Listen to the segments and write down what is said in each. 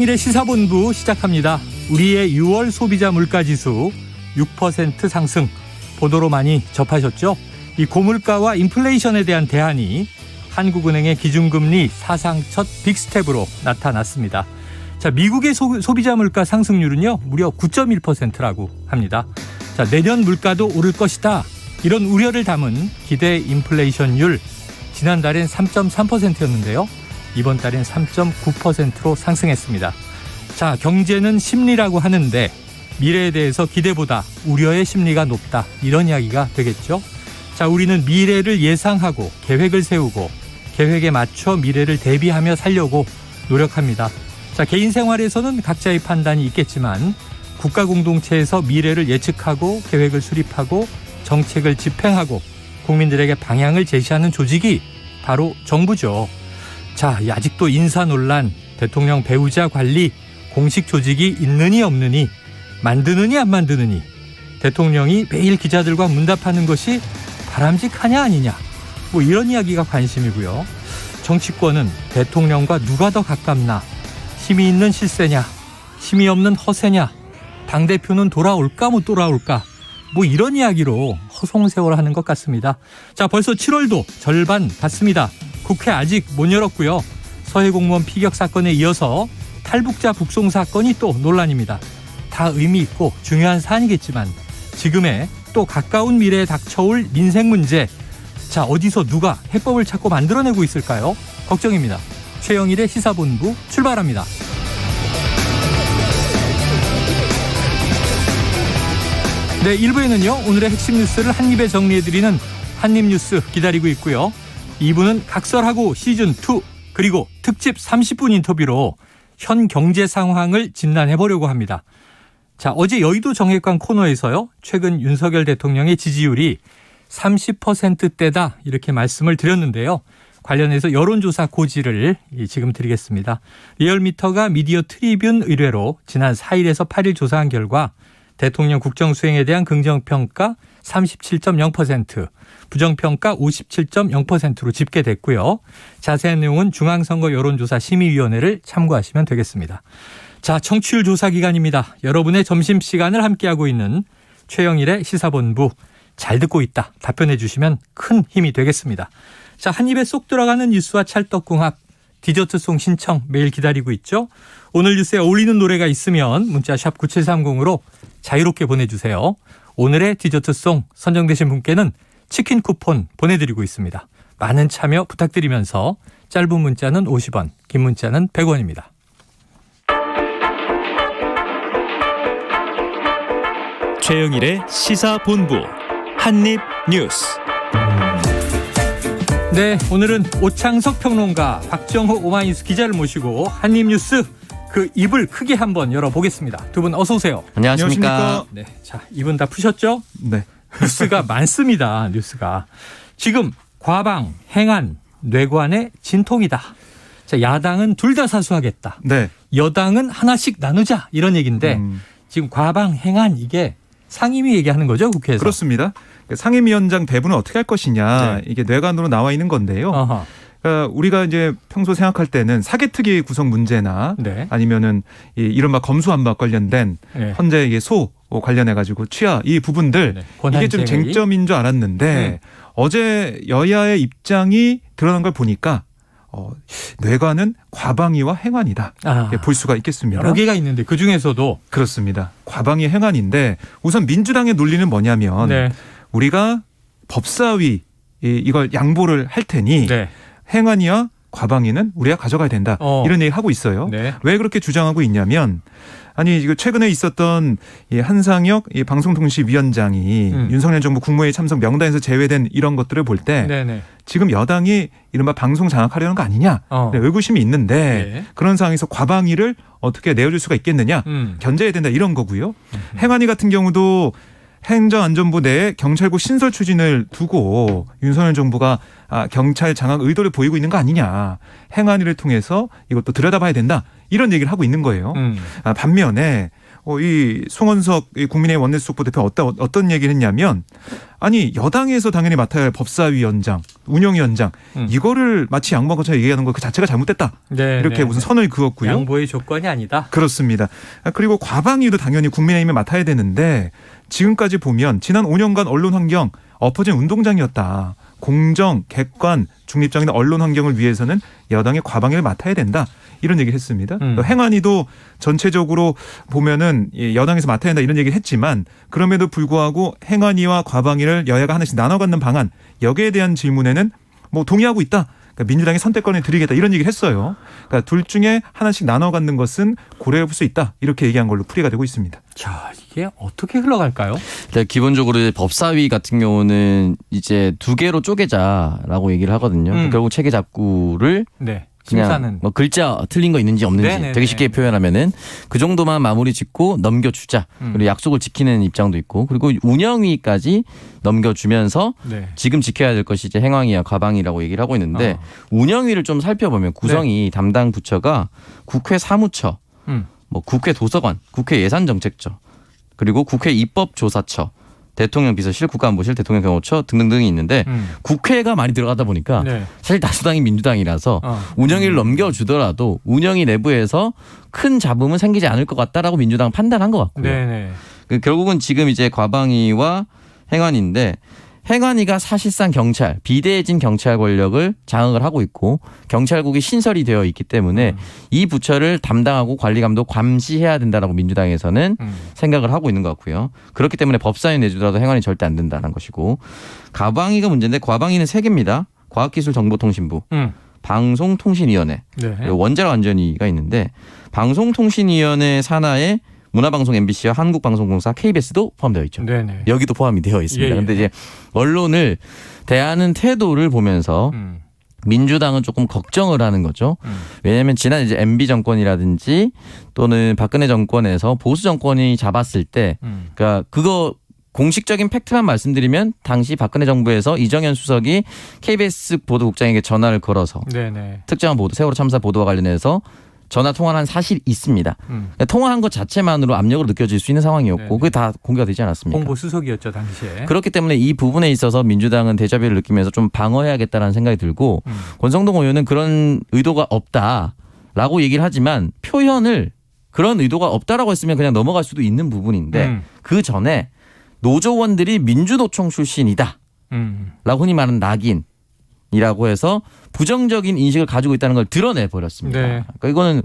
일의 시사본부 시작합니다. 우리의 6월 소비자 물가지수 6% 상승 보도로 많이 접하셨죠? 이 고물가와 인플레이션에 대한 대안이 한국은행의 기준금리 사상 첫 빅스텝으로 나타났습니다. 자, 미국의 소비자 물가 상승률은요 무려 9.1%라고 합니다. 자, 내년 물가도 오를 것이다. 이런 우려를 담은 기대 인플레이션율 지난달엔 3.3%였는데요. 이번 달엔 3.9%로 상승했습니다. 자, 경제는 심리라고 하는데 미래에 대해서 기대보다 우려의 심리가 높다. 이런 이야기가 되겠죠. 자, 우리는 미래를 예상하고 계획을 세우고 계획에 맞춰 미래를 대비하며 살려고 노력합니다. 자, 개인 생활에서는 각자의 판단이 있겠지만 국가 공동체에서 미래를 예측하고 계획을 수립하고 정책을 집행하고 국민들에게 방향을 제시하는 조직이 바로 정부죠. 자, 아직도 인사 논란, 대통령 배우자 관리, 공식 조직이 있느니 없느니, 만드느니 안 만드느니, 대통령이 매일 기자들과 문답하는 것이 바람직하냐 아니냐, 뭐 이런 이야기가 관심이고요. 정치권은 대통령과 누가 더 가깝나, 힘이 있는 실세냐, 힘이 없는 허세냐, 당대표는 돌아올까 못 돌아올까, 뭐 이런 이야기로 허송세월하는 것 같습니다. 자, 벌써 7월도 절반 갔습니다. 국회 아직 못 열었고요. 서해 공무원 피격 사건에 이어서 탈북자 북송 사건이 또 논란입니다. 다 의미 있고 중요한 사안이겠지만 지금의 또 가까운 미래에 닥쳐올 민생 문제, 자, 어디서 누가 해법을 찾고 만들어내고 있을까요? 걱정입니다. 최영일의 시사본부 출발합니다. 네, 1부에는요 오늘의 핵심 뉴스를 한입에 정리해드리는 한입뉴스 기다리고 있고요. 2부는 각설하고 시즌2 그리고 특집 30분 인터뷰로 현 경제 상황을 진단해보려고 합니다. 자, 어제 여의도 정액관 코너에서요 최근 윤석열 대통령의 지지율이 30%대다 이렇게 말씀을 드렸는데요. 관련해서 여론조사 고지를 지금 드리겠습니다. 리얼미터가 미디어 트리뷴 의뢰로 지난 4일에서 8일 조사한 결과 대통령 국정수행에 대한 긍정평가 37.0%, 부정평가 57.0%로 집계됐고요. 자세한 내용은 중앙선거 여론조사 심의위원회를 참고하시면 되겠습니다. 자, 청취율 조사 기간입니다. 여러분의 점심시간을 함께하고 있는 최영일의 시사본부, 잘 듣고 있다 답변해 주시면 큰 힘이 되겠습니다. 자, 한 입에 쏙 들어가는 뉴스와 찰떡궁합, 디저트송 신청 매일 기다리고 있죠. 오늘 뉴스에 어울리는 노래가 있으면 문자 샵 9730으로 자유롭게 보내주세요. 오늘의 디저트송 선정되신 분께는 치킨 쿠폰 보내드리고 있습니다. 많은 참여 부탁드리면서 짧은 문자는 50원, 긴 문자는 100원입니다. 최영일의 시사본부 한입뉴스. 네, 오늘은 오창석 평론가, 박정호 오마이뉴스 기자를 모시고 한입뉴스 그 입을 크게 한번 열어보겠습니다. 두 분 어서 오세요. 안녕하십니까. 네, 자, 입은 다 푸셨죠? 네. 뉴스가 많습니다. 뉴스가. 지금 과방, 행안, 뇌관의 진통이다. 자, 야당은 둘 다 사수하겠다. 네. 여당은 하나씩 나누자 이런 얘기인데 지금 과방, 행안 이게 상임위 얘기하는 거죠, 국회에서? 그렇습니다. 상임위원장 배분은 어떻게 할 것이냐, 네. 이게 뇌관으로 나와 있는 건데요. 어허. 그러니까 우리가 이제 평소 생각할 때는 사개특위 구성 문제나 네. 아니면은 이 이른바 검수완박 관련된 네. 헌재 이게 소 관련해 가지고 취하 이 부분들 네. 이게 좀 쟁점인 줄 알았는데 어제 여야의 입장이 드러난 걸 보니까 뇌관은 과방위와 행안이다. 볼 수가 있겠습니다. 여러 개가 있는데 그중에서도 그렇습니다. 과방위 행안인데 우선 민주당의 논리는 뭐냐면 네. 우리가 법사위 이걸 양보를 할 테니 네. 행안위와 과방위는 우리가 가져가야 된다. 이런 얘기 하고 있어요. 네. 왜 그렇게 주장하고 있냐면 아니 이거 최근에 있었던 이 한상혁 이 방송통신위원장이 윤석열 정부 국무회의 참석 명단에서 제외된 이런 것들을 볼 때 네네. 지금 여당이 이른바 방송 장악하려는 거 아니냐 의구심이 있는데 네. 그런 상황에서 과방위를 어떻게 내어줄 수가 있겠느냐 견제해야 된다 이런 거고요. 행안위 같은 경우도 행정안전부 내에 경찰국 신설 추진을 두고 윤석열 정부가 경찰 장악 의도를 보이고 있는 거 아니냐. 행안위를 통해서 이것도 들여다봐야 된다. 이런 얘기를 하고 있는 거예요. 반면에 이 송원석 국민의힘 원내수석부 대표 어떤 얘기를 했냐면 아니 여당에서 당연히 맡아야 할 법사위원장, 운영위원장 이거를 마치 양보한 것처럼 얘기하는 거 그 자체가 잘못됐다. 네, 이렇게 네. 무슨 선을 그었고요. 양보의 조건이 아니다. 그렇습니다. 그리고 과방위도 당연히 국민의힘에 맡아야 되는데 지금까지 보면 지난 5년간 언론 환경 엎어진 운동장이었다. 공정, 객관, 중립적인 언론 환경을 위해서는 여당의 과방위를 맡아야 된다. 이런 얘기를 했습니다. 행안위도 전체적으로 보면은 여당에서 맡아야 된다 이런 얘기를 했지만 그럼에도 불구하고 행안위와 과방위를 여야가 하나씩 나눠 갖는 방안 여기에 대한 질문에는 뭐 동의하고 있다. 그러니까 민주당이 선택권을 드리겠다 이런 얘기를 했어요. 그러니까 둘 중에 하나씩 나눠 갖는 것은 고려해 볼 수 있다. 이렇게 얘기한 걸로 풀이가 되고 있습니다. 자, 이게 어떻게 흘러갈까요? 네, 기본적으로 이제 법사위 같은 경우는 이제 2개로 쪼개자라고 얘기를 하거든요. 결국 체계 잡구를 네. 그냥 심사는 뭐 글자 틀린 거 있는지 없는지 네네네. 되게 쉽게 표현하면은 그 정도만 마무리 짓고 넘겨주자. 그리고 약속을 지키는 입장도 있고 그리고 운영위까지 넘겨주면서 네. 지금 지켜야 될 것이 이제 행안위와 과방위라고 얘기를 하고 있는데 운영위를 좀 살펴보면 구성이 담당 부처가 국회 사무처, 뭐 국회 도서관, 국회 예산정책처, 그리고 국회 입법조사처, 대통령 비서실, 국가안보실, 대통령 경호처 등등등이 있는데 국회가 많이 들어가다 보니까 네. 사실 다수당이 민주당이라서 운영위를 넘겨주더라도 운영위 내부에서 큰 잡음은 생기지 않을 것 같다라고 민주당은 판단한 것 같고요. 네네. 결국은 지금 이제 과방위와 행안위인데 행안위가 사실상 경찰, 비대해진 경찰 권력을 장악을 하고 있고 경찰국이 신설이 되어 있기 때문에 이 부처를 담당하고 관리 감독 감시해야 된다라고 민주당에서는 생각을 하고 있는 것 같고요. 그렇기 때문에 법사위 내주더라도 행안위 절대 안 된다는 것이고 과방위가 문제인데 과방위는 3개입니다. 과학기술정보통신부, 방송통신위원회, 네. 그리고 원자력안전위가 있는데 방송통신위원회 산하에 문화방송 MBC와 한국방송공사 KBS도 포함되어 있죠. 네네. 여기도 포함이 되어 있습니다. 예, 예. 그런데 이제 언론을 대하는 태도를 보면서 민주당은 조금 걱정을 하는 거죠. 왜냐하면 지난 이제 MB 정권이라든지 또는 박근혜 정권에서 보수 정권이 잡았을 때, 그러니까 그거 공식적인 팩트만 말씀드리면 당시 박근혜 정부에서 이정현 수석이 KBS 보도국장에게 전화를 걸어서 네네. 특정한 보도, 세월호 참사 보도와 관련해서 전화 통화를 한 사실이 있습니다. 그러니까 통화한 것 자체만으로 압력으로 느껴질 수 있는 상황이었고 네네. 그게 다 공개가 되지 않았습니까? 홍보수석이었죠 당시에. 그렇기 때문에 이 부분에 있어서 민주당은 데자뷰를 느끼면서 좀 방어해야겠다라는 생각이 들고 권성동 의원은 그런 의도가 없다라고 얘기를 하지만 표현을 그런 의도가 없다라고 했으면 그냥 넘어갈 수도 있는 부분인데 그 전에 노조원들이 민주노총 출신이다 라고 흔히 말하는 낙인이라고 해서 부정적인 인식을 가지고 있다는 걸 드러내 버렸습니다. 네. 그러니까 이거는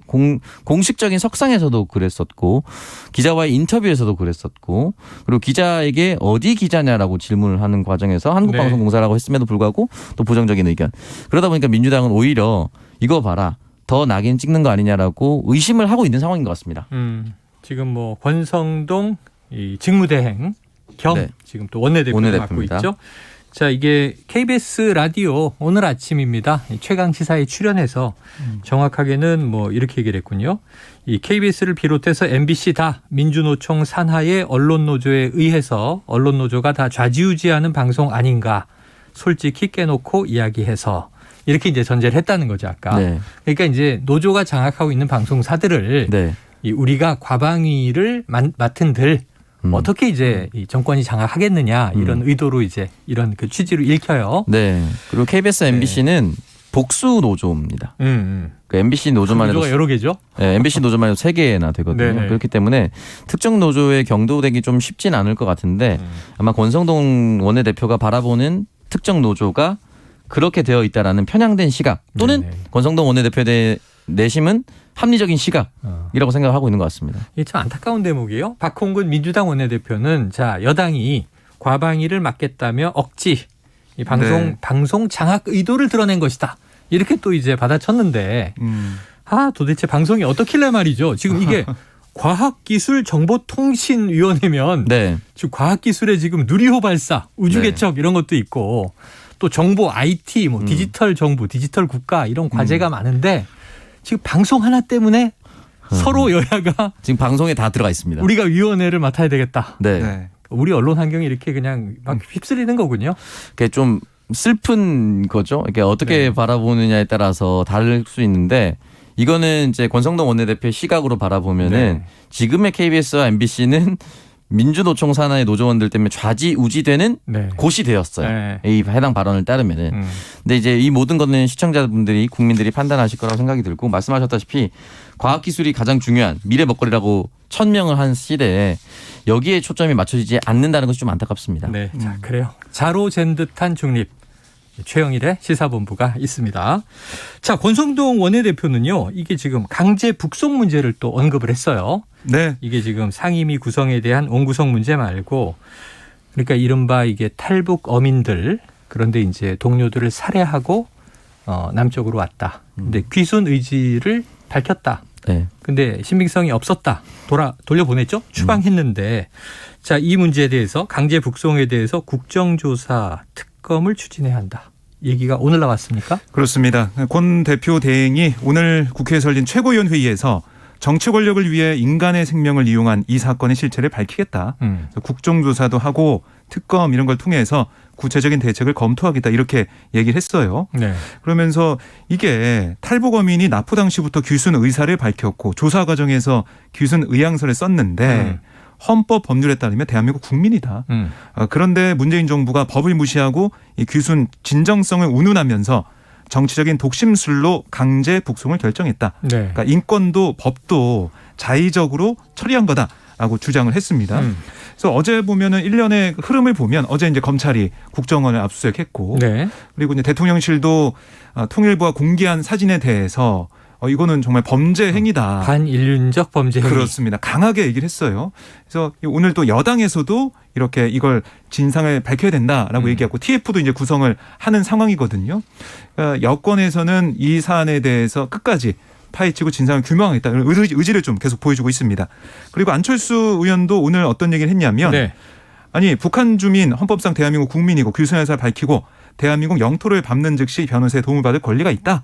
공식적인 석상에서도 그랬었고 기자와의 인터뷰에서도 그랬었고 그리고 기자에게 어디 기자냐라고 질문을 하는 과정에서 한국방송공사라고 했음에도 불구하고 또 부정적인 의견. 그러다 보니까 민주당은 오히려 이거 봐라 더 낙인 찍는 거 아니냐라고 의심을 하고 있는 상황인 것 같습니다. 지금 뭐 권성동 이 직무대행 겸 네. 지금 또 원내대표를 맡고 원내대표입니다. 있죠. 자, 이게 KBS 라디오 오늘 아침입니다. 최강 시사에 출연해서 정확하게는 뭐 이렇게 얘기를 했군요. 이 KBS를 비롯해서 MBC 다 민주노총 산하의 언론노조에 의해서 언론노조가 다 좌지우지하는 방송 아닌가 솔직히 깨놓고 이야기해서 이렇게 이제 전제를 했다는 거죠, 아까. 네. 그러니까 이제 노조가 장악하고 있는 방송사들을 네. 이 우리가 과방위를 맡은 들 어떻게 이제 이 정권이 장악하겠느냐 이런 의도로 이제 이런 그 취지로 읽혀요. 네. 그리고 KBS, MBC는 복수 노조입니다. 그 MBC 노조만 해도 노조가 여러 개죠. 네, MBC 노조만 해도 3개나 되거든요. 네네. 그렇기 때문에 특정 노조에 경도되기 좀 쉽진 않을 것 같은데 아마 권성동 원내대표가 바라보는 특정 노조가 그렇게 되어 있다라는 편향된 시각 또는 네네. 권성동 원내대표의 내심은 합리적인 시각이라고 생각을 하고 있는 것 같습니다. 이게 참 안타까운 대목이에요. 박홍근 민주당 원내대표는 자 여당이 과방위를 막겠다며 억지 이 방송 장악 의도를 드러낸 것이다. 이렇게 또 이제 받아쳤는데 도대체 방송이 어떻길래 말이죠. 지금 이게 과학기술정보통신위원회면 네. 지금 과학기술의 지금 누리호 발사, 우주개척 이런 것도 있고 또 정보 IT, 뭐 디지털 정부, 디지털 국가 이런 과제가 많은데 지금 방송 하나 때문에 서로 여야가 지금 방송에 다 들어가 있습니다. 우리가 위원회를 맡아야 되겠다. 네. 네. 우리 언론 환경이 이렇게 그냥 막 휩쓸리는 거군요. 그게 좀 슬픈 거죠. 이게 어떻게 바라보느냐에 따라서 다를 수 있는데 이거는 이제 권성동 원내대표의 시각으로 바라보면은 지금의 KBS와 MBC는 민주노총 산하의 노조원들 때문에 좌지우지되는 네. 곳이 되었어요. 네. 이 해당 발언을 따르면은. 근데 이제 이 모든 거는 시청자분들이 국민들이 판단하실 거라고 생각이 들고 말씀하셨다시피 과학기술이 가장 중요한 미래 먹거리라고 천명을 한 시대에 여기에 초점이 맞춰지지 않는다는 것이 좀 안타깝습니다. 네, 자 그래요. 자로잰 듯한 중립. 최영일의 시사본부가 있습니다. 자, 권성동 원내대표는요. 이게 지금 강제 북송 문제를 또 언급을 했어요. 네. 이게 지금 상임위 구성에 대한 원구성 문제 말고 그러니까 이른바 이게 탈북 어민들 그런데 이제 동료들을 살해하고 남쪽으로 왔다. 근데 귀순 의지를 밝혔다. 네. 근데 신빙성이 없었다. 돌려보냈죠. 추방했는데 자, 이 문제에 대해서 강제 북송에 대해서 국정조사 특검을 추진해야 한다. 얘기가 오늘 나왔습니까? 그렇습니다. 권 대표 대행이 오늘 국회에서 열린 최고위원 회의에서 정치 권력을 위해 인간의 생명을 이용한 이 사건의 실체를 밝히겠다. 국정조사도 하고 특검 이런 걸 통해서 구체적인 대책을 검토하겠다 이렇게 얘기를 했어요. 네. 그러면서 이게 탈북 어민이 납부 당시부터 귀순 의사를 밝혔고 조사 과정에서 귀순 의향서를 썼는데 헌법 법률에 따르면 대한민국 국민이다. 그런데 문재인 정부가 법을 무시하고 이 귀순 진정성을 운운하면서 정치적인 독심술로 강제 북송을 결정했다. 네. 그러니까 인권도 법도 자의적으로 처리한 거다라고 주장을 했습니다. 그래서 어제 보면은 일련의 흐름을 보면 어제 이제 검찰이 국정원을 압수수색했고 네. 그리고 이제 대통령실도 통일부가 공개한 사진에 대해서 이거는 정말 범죄 행위다. 반인륜적 범죄 행위. 그렇습니다. 강하게 얘기를 했어요. 그래서 오늘 또 여당에서도 이렇게 이걸 진상을 밝혀야 된다라고 얘기하고 TF도 이제 구성을 하는 상황이거든요. 그러니까 여권에서는 이 사안에 대해서 끝까지 파헤치고 진상을 규명하겠다는 의지를 좀 계속 보여주고 있습니다. 그리고 안철수 의원도 오늘 어떤 얘기를 했냐면 네. 아니 북한 주민 헌법상 대한민국 국민이고 귀순 의사를 밝히고 대한민국 영토를 밟는 즉시 변호사의 도움을 받을 권리가 있다.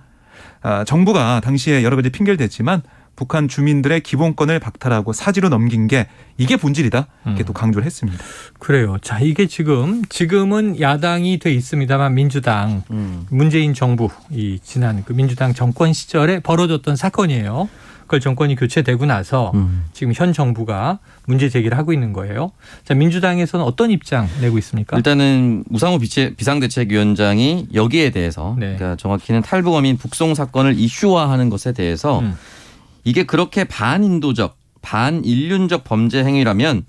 정부가 당시에 여러 가지 핑계를 댔지만 북한 주민들의 기본권을 박탈하고 사지로 넘긴 게 이게 본질이다. 이렇게 또 강조를 했습니다. 그래요. 자, 이게 지금은 야당이 돼 있습니다만 민주당 문재인 정부 이 지난 그 민주당 정권 시절에 벌어졌던 사건이에요. 그걸 정권이 교체되고 나서 지금 현 정부가 문제 제기를 하고 있는 거예요. 자, 민주당에서는 어떤 입장 내고 있습니까? 일단은 우상호 비상대책위원장이 여기에 대해서 네. 그러니까 정확히는 탈북어민 북송 사건을 이슈화하는 것에 대해서 이게 그렇게 반인도적, 반인륜적 범죄 행위라면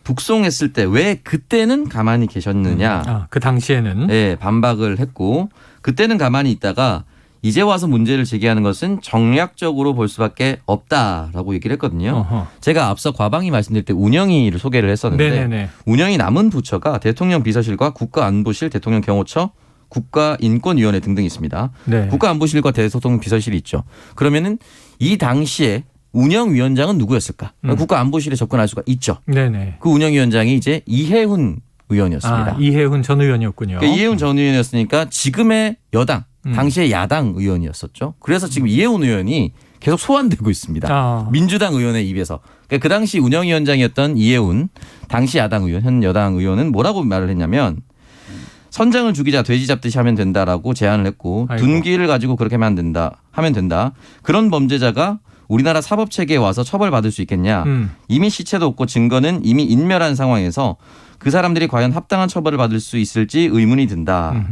북송했을 때 왜 그때는 가만히 계셨느냐. 그 당시에는. 네, 반박을 했고 그때는 가만히 있다가 이제 와서 문제를 제기하는 것은 정략적으로 볼 수밖에 없다라고 얘기를 했거든요. 어허. 제가 앞서 과방위 말씀드릴 때 운영위를 소개를 했었는데 네네네. 운영이 남은 부처가 대통령 비서실과 국가안보실, 대통령 경호처, 국가인권위원회 등등 있습니다. 네. 국가안보실과 대통령 비서실이 있죠. 그러면은 이 당시에 운영위원장은 누구였을까? 국가안보실에 접근할 수가 있죠. 네네. 그 운영위원장이 이제 이해훈 의원이었습니다. 이해훈 전 의원이었군요. 그러니까 이해훈 전 의원이었으니까 지금의 여당, 당시의 야당 의원이었었죠. 그래서 지금 이해훈 의원이 계속 소환되고 있습니다. 민주당 의원의 입에서. 그러니까 그 당시 운영위원장이었던 이해훈, 당시 야당 의원, 현 여당 의원은 뭐라고 말을 했냐면 선장을 죽이자 돼지 잡듯이 하면 된다라고 제안을 했고 아이고. 둔기를 가지고 그렇게 하면 된다. 그런 범죄자가 우리나라 사법체계에 와서 처벌받을 수 있겠냐. 이미 시체도 없고 증거는 이미 인멸한 상황에서 그 사람들이 과연 합당한 처벌을 받을 수 있을지 의문이 든다.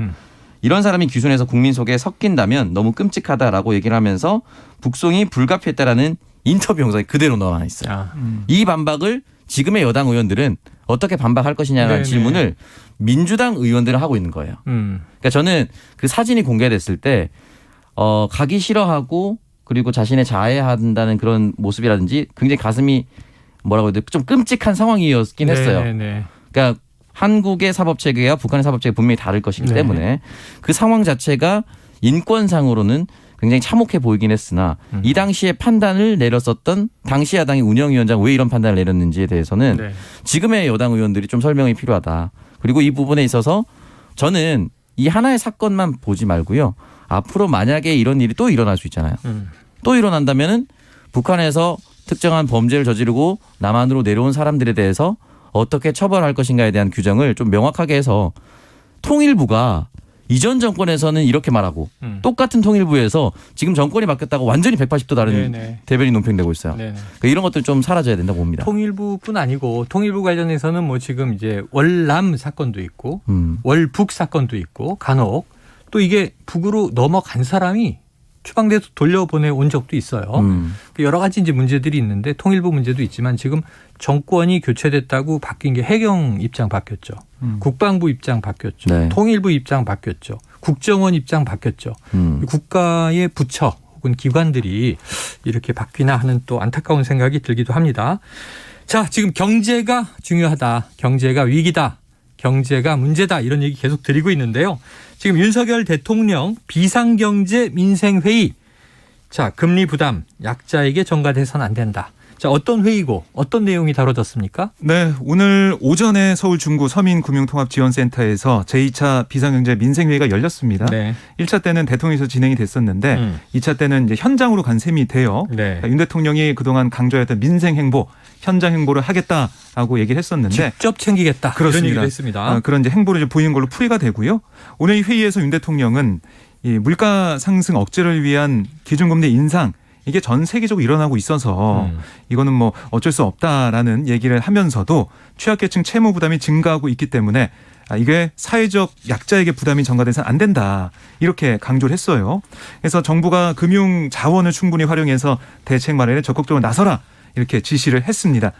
이런 사람이 귀순해서 국민 속에 섞인다면 너무 끔찍하다라고 얘기를 하면서 북송이 불가피했다라는 인터뷰 영상이 그대로 나와 있어요. 이 반박을 지금의 여당 의원들은 어떻게 반박할 것이냐는 네네. 질문을 민주당 의원들은 하고 있는 거예요. 그러니까 저는 그 사진이 공개됐을 때 가기 싫어하고 그리고 자신의 자해한다는 그런 모습이라든지 굉장히 가슴이 뭐라고 해야 돼? 좀 끔찍한 상황이었긴 했어요. 네네. 그러니까 한국의 사법체계와 북한의 사법체계가 분명히 다를 것이기 네. 때문에 그 상황 자체가 인권상으로는 굉장히 참혹해 보이긴 했으나 이 당시에 판단을 내렸었던 당시 야당의 운영위원장 왜 이런 판단을 내렸는지에 대해서는 네. 지금의 여당 의원들이 좀 설명이 필요하다. 그리고 이 부분에 있어서 저는 이 하나의 사건만 보지 말고요. 앞으로 만약에 이런 일이 또 일어날 수 있잖아요. 또 일어난다면은 북한에서 특정한 범죄를 저지르고 남한으로 내려온 사람들에 대해서 어떻게 처벌할 것인가에 대한 규정을 좀 명확하게 해서 통일부가 이전 정권에서는 이렇게 말하고 똑같은 통일부에서 지금 정권이 바뀌었다고 완전히 180도 다른 네네. 대변이 논평되고 있어요. 네네. 그러니까 이런 것들 좀 사라져야 된다고 봅니다. 통일부뿐 아니고 통일부 관련해서는 뭐 지금 이제 월남 사건도 있고 월북 사건도 있고 간혹 또 이게 북으로 넘어간 사람이 추방돼서 돌려보내 온 적도 있어요. 여러 가지 이제 문제들이 있는데 통일부 문제도 있지만 지금 정권이 교체됐다고 바뀐 게 해경 입장 바뀌었죠. 국방부 입장 바뀌었죠. 네. 통일부 입장 바뀌었죠. 국정원 입장 바뀌었죠. 국가의 부처 혹은 기관들이 이렇게 바뀌나 하는 또 안타까운 생각이 들기도 합니다. 자, 지금 경제가 중요하다. 경제가 위기다. 경제가 문제다. 이런 얘기 계속 드리고 있는데요. 지금 윤석열 대통령 비상경제 민생회의. 자, 금리 부담 약자에게 전가돼서는 안 된다. 자, 어떤 회의고 어떤 내용이 다뤄졌습니까? 네, 오늘 오전에 서울 중구 서민금융통합지원센터에서 제2차 비상경제 민생회의가 열렸습니다. 네. 1차 때는 대통령에서 진행이 됐었는데 2차 때는 이제 현장으로 간 셈이 돼요. 네. 윤 대통령이 그동안 강조했던 민생 행보, 현장 행보를 하겠다라고 얘기를 했었는데 직접 챙기겠다. 그렇습니다. 이런 얘기도 했습니다. 그런 이제 행보를 이제 보이는 걸로 풀이가 되고요. 오늘 이 회의에서 윤 대통령은 이 물가 상승 억제를 위한 기준금리 인상 이게 전 세계적으로 일어나고 있어서 이거는 뭐 어쩔 수 없다라는 얘기를 하면서도 취약계층 채무 부담이 증가하고 있기 때문에 이게 사회적 약자에게 부담이 전가돼서는 안 된다. 이렇게 강조를 했어요. 그래서 정부가 금융 자원을 충분히 활용해서 대책 마련에 적극적으로 나서라. 이렇게 지시를 했습니다.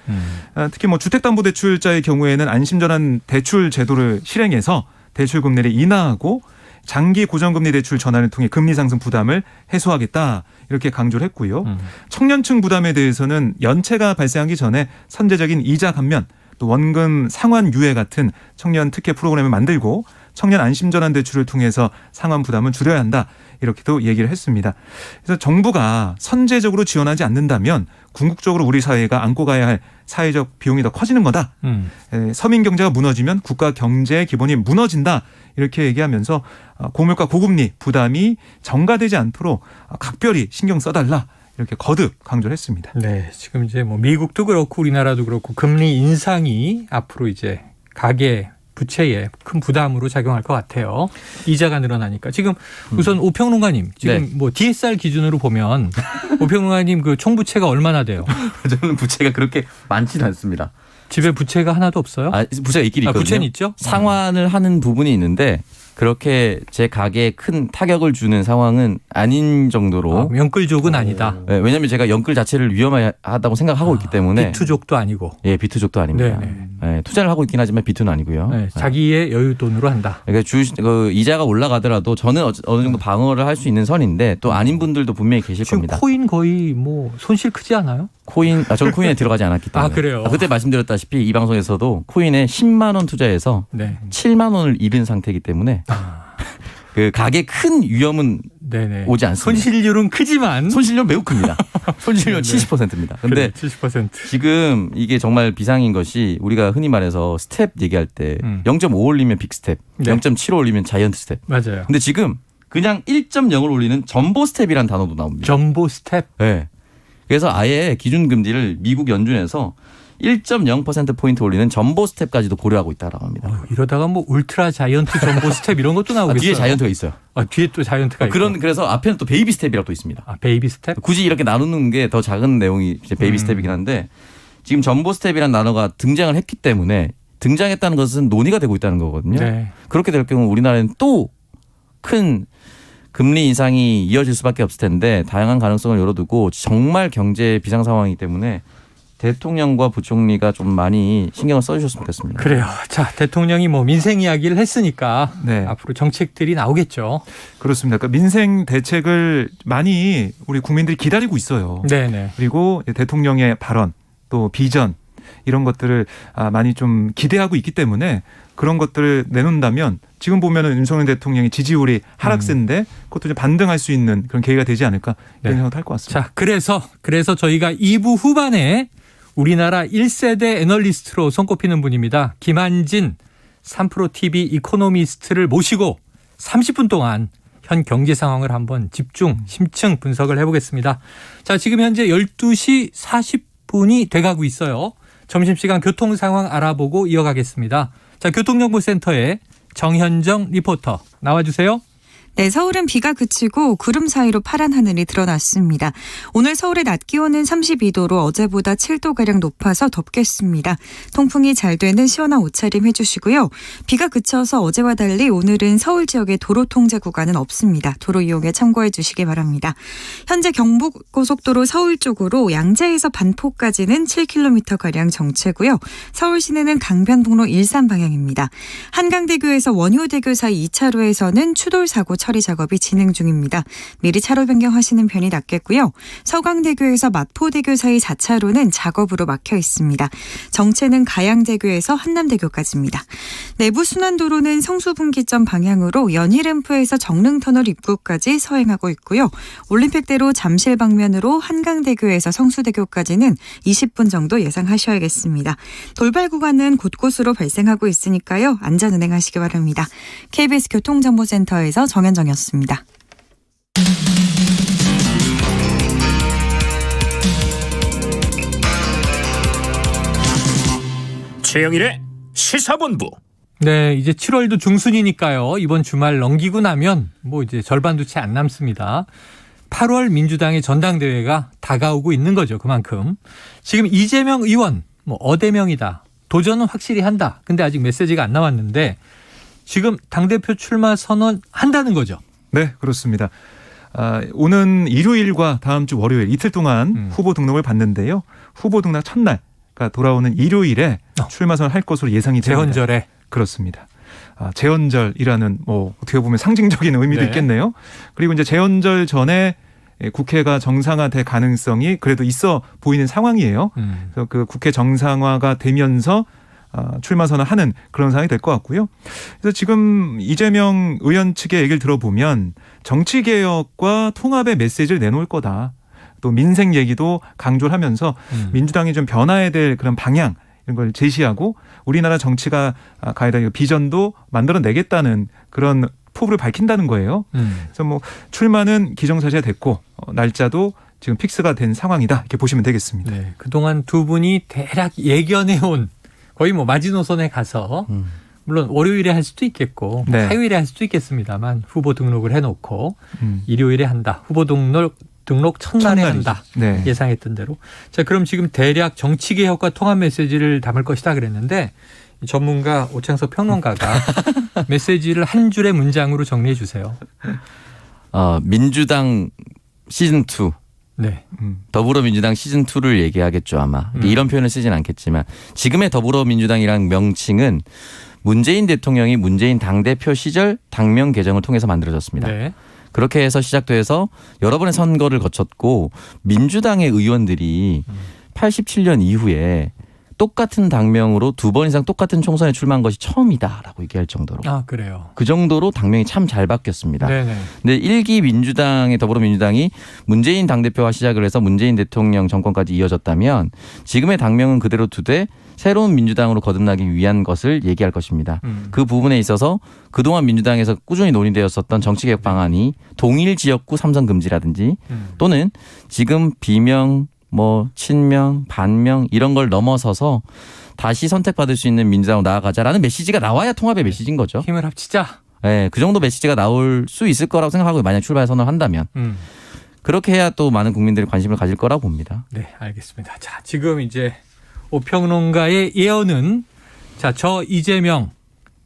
특히 뭐 주택담보대출자의 경우에는 안심전환 대출 제도를 실행해서 대출 금리를 인하하고 장기 고정금리 대출 전환을 통해 금리 상승 부담을 해소하겠다 이렇게 강조를 했고요. 청년층 부담에 대해서는 연체가 발생하기 전에 선제적인 이자 감면 또 원금 상환 유예 같은 청년 특혜 프로그램을 만들고 청년 안심전환 대출을 통해서 상환 부담을 줄여야 한다. 이렇게도 얘기를 했습니다. 그래서 정부가 선제적으로 지원하지 않는다면 궁극적으로 우리 사회가 안고 가야 할 사회적 비용이 더 커지는 거다. 서민 경제가 무너지면 국가 경제의 기본이 무너진다. 이렇게 얘기하면서 고물가 고금리 부담이 전가되지 않도록 각별히 신경 써달라. 이렇게 거듭 강조를 했습니다. 네, 지금 이제 뭐 미국도 그렇고 우리나라도 그렇고 금리 인상이 앞으로 이제 가계 부채에 큰 부담으로 작용할 것 같아요. 이자가 늘어나니까. 지금 우선 오평론가님 지금 네. 뭐 DSR 기준으로 보면 오평론가님 그 총부채가 얼마나 돼요? 저는 부채가 그렇게 많지는 않습니다. 집에 부채가 하나도 없어요? 부채가 있긴 있거든요. 부채는 있죠? 상환을 하는 부분이 있는데 그렇게 제 가게에 큰 타격을 주는 상황은 아닌 정도로. 연끌족은 아니다. 네, 왜냐하면 제가 연끌 자체를 위험하다고 생각하고 있기 때문에. 비투족도 아니고. 예, 비투족도 아닙니다. 네네. 네, 투자를 하고 있긴 하지만 비투는 아니고요. 네, 자기의 여유 돈으로 한다. 그러니까 이자가 올라가더라도 저는 어느 정도 방어를 할 수 있는 선인데 또 아닌 분들도 분명히 계실 지금 겁니다. 코인 거의 뭐 손실 크지 않아요? 저는 코인에 들어가지 않았기 때문에. 그래요? 그때 말씀드렸다시피 이 방송에서도 코인에 10만 원 투자해서 네. 7만 원을 잃은 상태이기 때문에 그 가게 큰 위험은 네네. 오지 않습니다. 손실률은 크지만 손실률 매우 큽니다. 손실률 네. 70%입니다. 근데 70%. 지금 이게 정말 비상인 것이 우리가 흔히 말해서 스텝 얘기할 때 0.5 올리면 빅 스텝, 네. 0.75 올리면 자이언트 스텝. 맞아요. 근데 지금 그냥 1.0을 올리는 점보 스텝이라는 단어도 나옵니다. 점보 스텝. 네. 그래서 아예 기준 금리를 미국 연준에서 1.0%포인트 올리는 점보 스텝까지도 고려하고 있다라고 합니다. 이러다가 뭐 울트라 자이언트 점보 스텝 이런 것도 나오겠어요. 뒤에 자이언트가 있어요. 뒤에 또 자이언트가 있고. 그래서 앞에는 또 베이비 스텝이라고 또 있습니다. 베이비 스텝? 굳이 이렇게 나누는 게 더 작은 내용이 이제 베이비 스텝이긴 한데 지금 점보 스텝이라는 단어가 등장을 했기 때문에 등장했다는 것은 논의가 되고 있다는 거거든요. 네. 그렇게 될 경우 우리나라는 또 큰 금리 인상이 이어질 수밖에 없을 텐데 다양한 가능성을 열어두고 정말 경제 비상 상황이기 때문에 대통령과 부총리가 좀 많이 신경을 써주셨으면 좋겠습니다. 그래요. 자, 대통령이 뭐 민생 이야기를 했으니까 네. 앞으로 정책들이 나오겠죠. 그렇습니다. 그러니까 민생 대책을 많이 우리 국민들이 기다리고 있어요. 네네. 그리고 대통령의 발언 또 비전 이런 것들을 많이 좀 기대하고 있기 때문에 그런 것들을 내놓는다면 지금 보면은 윤석열 대통령의 지지율이 하락세인데 그것도 좀 반등할 수 있는 그런 계기가 되지 않을까 이런 생각도 할 것 같습니다. 자, 그래서 저희가 2부 후반에 우리나라 1세대 애널리스트로 손꼽히는 분입니다. 김한진 3프로TV 이코노미스트를 모시고 30분 동안 현 경제 상황을 한번 심층 분석을 해보겠습니다. 자, 지금 현재 12시 40분이 돼가고 있어요. 점심시간 교통 상황 알아보고 이어가겠습니다. 자, 교통정보센터에 정현정 리포터 나와주세요. 네, 서울은 비가 그치고 구름 사이로 파란 하늘이 드러났습니다. 오늘 서울의 낮 기온은 32도로 어제보다 7도가량 높아서 덥겠습니다. 통풍이 잘 되는 시원한 옷차림 해주시고요. 비가 그쳐서 어제와 달리 오늘은 서울 지역의 도로 통제 구간은 없습니다. 도로 이용에 참고해 주시기 바랍니다. 현재 경부고속도로 서울 쪽으로 양재에서 반포까지는 7km가량 정체고요. 서울 시내는 강변북로 일산 방향입니다. 한강대교에서 원효대교 사이 2차로에서는 추돌 사고 처리 작업이 진행 중입니다. 미리 차로 변경하시는 편이 낫겠고요. 서강대교에서 마포대교 사이 4차로는 작업으로 막혀 있습니다. 정체는 가양대교에서 한남대교까지입니다. 내부순환도로는 성수분기점 방향으로 연희램프에서 정릉터널 입구까지 서행하고 있고요. 올림픽대로 잠실 방면으로 한강대교에서 성수대교까지는 20분 정도 예상하셔야겠습니다. 돌발 구간은 곳곳으로 발생하고 있으니까요. 안전운행하시기 바랍니다. KBS 교통정보센터에서 정현정이었습니다. 최영일의 시사본부. 네, 이제 7월도 중순이니까요. 이번 주말 넘기고 나면 뭐 이제 절반도 채 안 남습니다. 8월 민주당의 전당대회가 다가오고 있는 거죠. 그만큼. 지금 이재명 의원 뭐 어대명이다. 도전은 확실히 한다. 근데 아직 메시지가 안 나왔는데 지금 당대표 출마 선언한다는 거죠. 네, 그렇습니다. 오는 일요일과 다음 주 월요일 이틀 동안 후보 등록을 받는데요. 후보 등록 첫날, 그러니까 돌아오는 일요일에 출마 선언할 것으로 예상이 됩니다. 재헌절에. 그렇습니다. 재헌절이라는 뭐 어떻게 보면 상징적인 의미도 네. 있겠네요. 그리고 이제 재헌절 전에 국회가 정상화될 가능성이 그래도 있어 보이는 상황이에요. 그래서 그 국회 정상화가 되면서 출마 선언하는 그런 상황이 될 것 같고요. 그래서 지금 이재명 의원 측의 얘기를 들어보면 정치개혁과 통합의 메시지를 내놓을 거다. 또 민생 얘기도 강조를 하면서 민주당이 좀 변화해야 될 그런 방향 이런 걸 제시하고 우리나라 정치가 가야 될 비전도 만들어내겠다는 그런 포부를 밝힌다는 거예요. 그래서 뭐 출마는 기정사실화 됐고 날짜도 지금 픽스가 된 상황이다 이렇게 보시면 되겠습니다. 네, 그동안 두 분이 대략 예견해온 거의 뭐 마지노선에 가서 물론 월요일에 할 수도 있겠고 네. 화요일에 할 수도 있겠습니다만 후보 등록을 해놓고 일요일에 한다. 후보 등록 첫날에 첫날이죠. 한다. 네. 예상했던 대로. 자, 그럼 지금 대략 정치개혁과 통합 메시지를 담을 것이다 그랬는데 전문가 오창석 평론가가 메시지를 한 줄의 문장으로 정리해 주세요. 민주당 시즌2. 네. 더불어민주당 시즌2를 얘기하겠죠 아마. 이런 표현을 쓰진 않겠지만 지금의 더불어민주당이라는 명칭은 문재인 대통령이 문재인 당대표 시절 당명 개정을 통해서 만들어졌습니다. 네. 그렇게 해서 시작돼서 여러 번의 선거를 거쳤고 민주당의 의원들이 87년 이후에 똑같은 당명으로 2번 이상 똑같은 총선에 출마한 것이 처음이다라고 얘기할 정도로. 아, 그래요. 그 정도로 당명이 참 잘 바뀌었습니다. 네네. 근데 1기 민주당의 더불어민주당이 문재인 당대표와 시작을 해서 문재인 대통령 정권까지 이어졌다면 지금의 당명은 그대로 두되 새로운 민주당으로 거듭나기 위한 것을 얘기할 것입니다. 그 부분에 있어서 그동안 민주당에서 꾸준히 논의되었었던 정치개혁 방안이 동일 지역구 삼선 금지라든지 또는 지금 비명 뭐 친명, 반명 이런 걸 넘어서서 다시 선택받을 수 있는 민주당으로 나아가자라는 메시지가 나와야 통합의 메시지인 거죠. 힘을 합치자. 네, 그 정도 메시지가 나올 수 있을 거라고 생각하고 만약 출발 선언을 한다면 그렇게 해야 또 많은 국민들이 관심을 가질 거라고 봅니다. 네, 알겠습니다. 자, 지금 이제 오평론가의 예언은 자, 저 이재명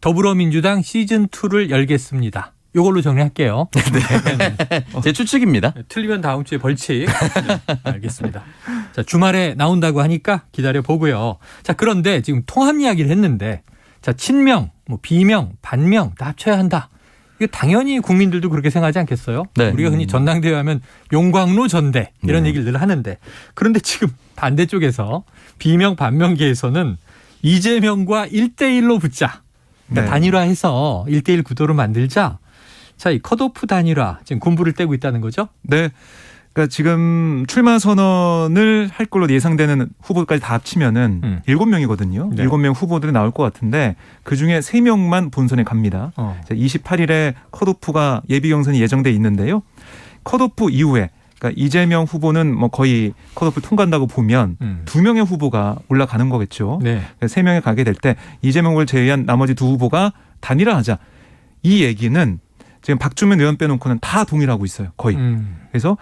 더불어민주당 시즌2를 열겠습니다. 이걸로 정리할게요. 네. 제 추측입니다. 틀리면 다음 주에 벌칙. 네, 알겠습니다. 자, 주말에 나온다고 하니까 기다려 보고요. 자, 그런데 지금 통합 이야기를 했는데 자, 친명, 뭐 비명, 반명 다 합쳐야 한다. 이거 당연히 국민들도 그렇게 생각하지 않겠어요? 네. 우리가 흔히 전당대회 하면 용광로 전대 이런 얘기를 늘 하는데 그런데 지금 반대쪽에서 비명, 반명계에서는 이재명과 1대1로 붙자. 그러니까 네. 단일화해서 1대1 구도로 만들자. 자, 이 컷오프 단일화 지금 군부를 떼고 있다는 거죠? 네. 그러니까 지금 출마 선언을 할 걸로 예상되는 후보까지 다 합치면은 7명이거든요. 네. 7명 후보들이 나올 것 같은데 그중에 3명만 본선에 갑니다. 28일에 컷오프가 예비 경선이 예정돼 있는데요. 컷오프 이후에 그러니까 이재명 후보는 뭐 거의 컷오프 통과한다고 보면 2명의 후보가 올라가는 거겠죠. 네. 3명이 가게 될 때 이재명 후보를 제외한 나머지 2 후보가 단일화하자. 이 얘기는 지금 박주민 의원 빼놓고는 다 동일하고 있어요. 거의. 그래서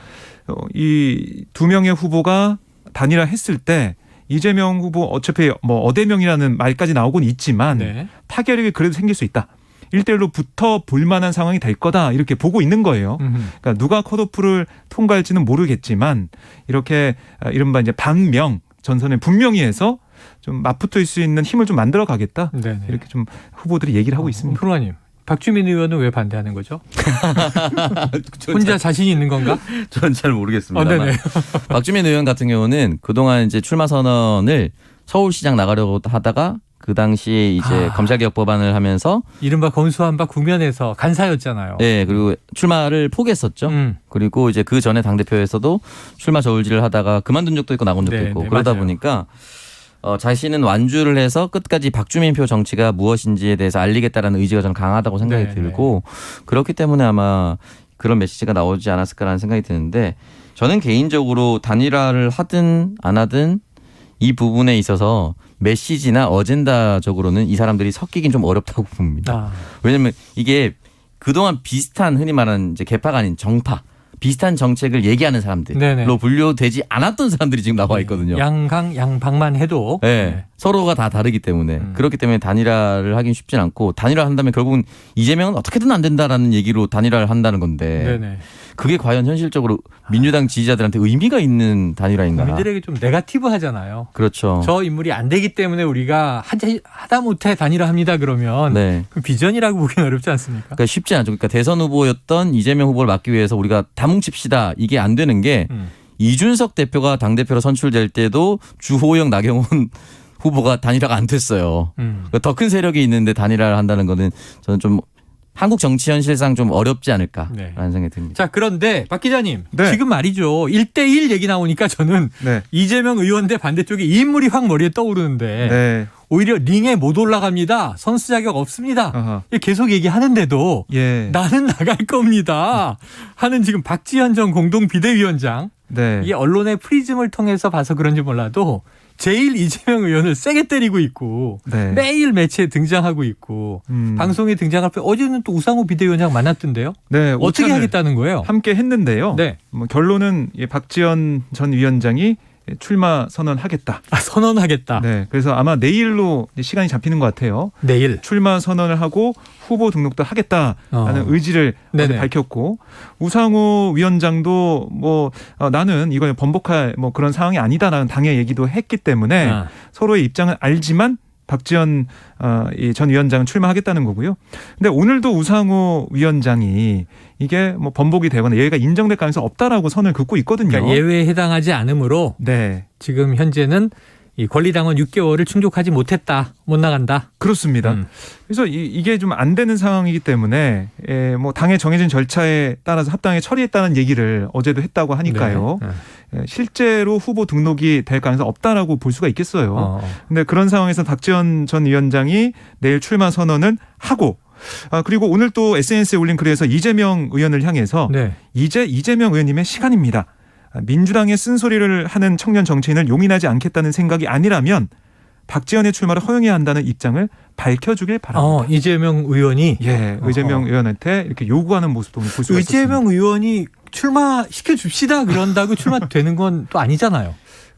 이 두 명의 후보가 단일화했을 때 이재명 후보 어차피 뭐 어대명이라는 말까지 나오곤 있지만 네. 타결이 그래도 생길 수 있다. 1대1로 붙어 볼 만한 상황이 될 거다. 이렇게 보고 있는 거예요. 그러니까 누가 컷오프를 통과할지는 모르겠지만 이렇게 이른바 이제 반명 전선에 분명히 해서 좀 맞붙을 수 있는 힘을 좀 만들어 가겠다. 네네. 이렇게 좀 후보들이 얘기를 하고 있습니다. 프로님, 박주민 의원은 왜 반대하는 거죠? 혼자 자신이 있는 건가? 저는 잘 모르겠습니다. 네네. 박주민 의원 같은 경우는 그동안 이제 출마 선언을 서울시장 나가려고 하다가 그 당시에 이제 검찰개혁 법안을 하면서 이른바 검수한박 국면에서 간사였잖아요. 네, 그리고 출마를 포기했었죠. 그리고 이제 그 전에 당대표에서도 출마 저울질을 하다가 그만둔 적도 있고 나온 적도 네, 있고 네, 그러다 맞아요. 보니까 자신은 완주를 해서 끝까지 박주민표 정치가 무엇인지에 대해서 알리겠다라는 의지가 저는 강하다고 생각이 네, 들고 그렇기 때문에 아마 그런 메시지가 나오지 않았을까라는 생각이 드는데 저는 개인적으로 단일화를 하든 안 하든 이 부분에 있어서 메시지나 어젠다적으로는 이 사람들이 섞이긴 좀 어렵다고 봅니다. 왜냐하면 이게 그동안 비슷한 흔히 말하는 이제 개파가 아닌 정파 비슷한 정책을 얘기하는 사람들로 네네. 분류되지 않았던 사람들이 지금 나와 있거든요. 양강 양박만 해도 네. 서로가 다 다르기 때문에 그렇기 때문에 단일화를 하긴 쉽진 않고 단일화 한다면 결국은 이재명은 어떻게든 안 된다라는 얘기로 단일화를 한다는 건데 네네. 그게 과연 현실적으로 민주당 지지자들한테 의미가 있는 단일화인가? 국민들에게 좀 네거티브 하잖아요. 그렇죠. 저 인물이 안 되기 때문에 우리가 하다 못해 단일화합니다 그러면 네. 그 비전이라고 보기는 어렵지 않습니까? 그러니까 쉽지 않죠. 그러니까 대선 후보였던 이재명 후보를 막기 위해서 우리가 다 뭉칩시다. 이게 안 되는 게 이준석 대표가 당대표로 선출될 때도 주호영 나경원 후보가 단일화가 안 됐어요. 그러니까 더 큰 세력이 있는데 단일화를 한다는 거는 저는 좀 한국 정치 현실상 좀 어렵지 않을까라는 네. 생각이 듭니다. 자, 그런데 박 기자님 네. 지금 말이죠. 1대1 얘기 나오니까 저는 네. 이재명 의원 대 반대쪽에 이 인물이 확 머리에 떠오르는데 네. 오히려 링에 못 올라갑니다. 선수 자격 없습니다. 아하. 계속 얘기하는데도 예. 나는 나갈 겁니다 하는 지금 박지현 전 공동 비대위원장 네. 이게 언론의 프리즘을 통해서 봐서 그런지 몰라도 제일 이재명 의원을 세게 때리고 있고 네. 매일 매체에 등장하고 있고 방송에 등장할 때 어제는 또 우상호 비대위원장 만났던데요. 네. 어떻게 오찬을 하겠다는 거예요? 함께 했는데요. 네. 뭐 결론은 박지원 전 위원장이 출마 선언하겠다. 선언하겠다. 네. 그래서 아마 내일로 시간이 잡히는 것 같아요. 내일. 출마 선언을 하고 후보 등록도 하겠다라는 의지를 어제 네네. 밝혔고 우상호 위원장도 뭐 나는 이걸 번복할 뭐 그런 상황이 아니다라는 당의 얘기도 했기 때문에 서로의 입장을 알지만 박지원 전 위원장은 출마하겠다는 거고요. 근데 오늘도 우상호 위원장이 이게 뭐 번복이 되거나 예외가 인정될 가능성이 없다라고 선을 긋고 있거든요. 그러니까 예외에 해당하지 않으므로 네. 지금 현재는 이 권리당원 6개월을 충족하지 못했다. 못 나간다. 그렇습니다. 그래서 이게 좀 안 되는 상황이기 때문에 뭐 당의 정해진 절차에 따라서 합당하게 처리했다는 얘기를 어제도 했다고 하니까요. 네. 실제로 후보 등록이 될 가능성이 없다라고 볼 수가 있겠어요. 근데 그런 상황에서 박지원 전 위원장이 내일 출마 선언은 하고 그리고 오늘 또 SNS에 올린 글에서 이재명 의원을 향해서 네. 이제 이재명 의원님의 시간입니다. 민주당의 쓴소리를 하는 청년 정치인을 용인하지 않겠다는 생각이 아니라면 박지원의 출마를 허용해야 한다는 입장을 밝혀주길 바랍니다. 이재명 의원이 이재명 의원한테 이렇게 요구하는 모습도 볼 수가 있습니다. 이재명 의원이 출마시켜 줍시다 그런다고 출마되는 건 또 아니잖아요.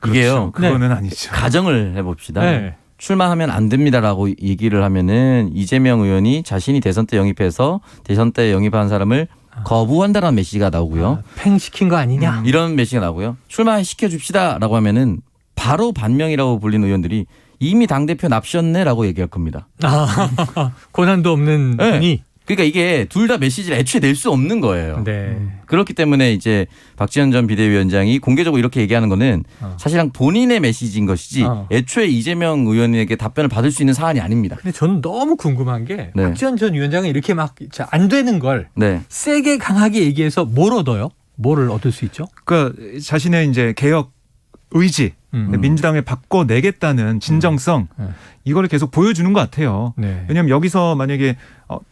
이게요. 그거는 아니죠. 가정을 해봅시다. 네. 출마하면 안 됩니다라고 얘기를 하면은 이재명 의원이 자신이 대선 때 영입해서 대선 때 영입한 사람을 거부한다는 메시지가 나오고요. 팽시킨 거 아니냐? 이런 메시지가 나오고요. 출마시켜 줍시다라고 하면은 바로 반명이라고 불리는 의원들이 이미 당대표 납셨네라고 얘기할 겁니다. 고난도 없는 네. 분이. 그러니까 이게 둘 다 메시지를 애초에 낼 수 없는 거예요. 네. 그렇기 때문에 이제 박지원 전 비대위원장이 공개적으로 이렇게 얘기하는 거는 사실상 본인의 메시지인 것이지 애초에 이재명 의원에게 답변을 받을 수 있는 사안이 아닙니다. 근데 저는 너무 궁금한 게 네. 박지원 전 위원장이 이렇게 막 안 되는 걸 네. 세게 강하게 얘기해서 뭘 얻어요? 뭐를 얻을 수 있죠? 그러니까 자신의 이제 개혁 의지, 민주당을 바꿔내겠다는 진정성 이거를 계속 보여주는 것 같아요. 네. 왜냐하면 여기서 만약에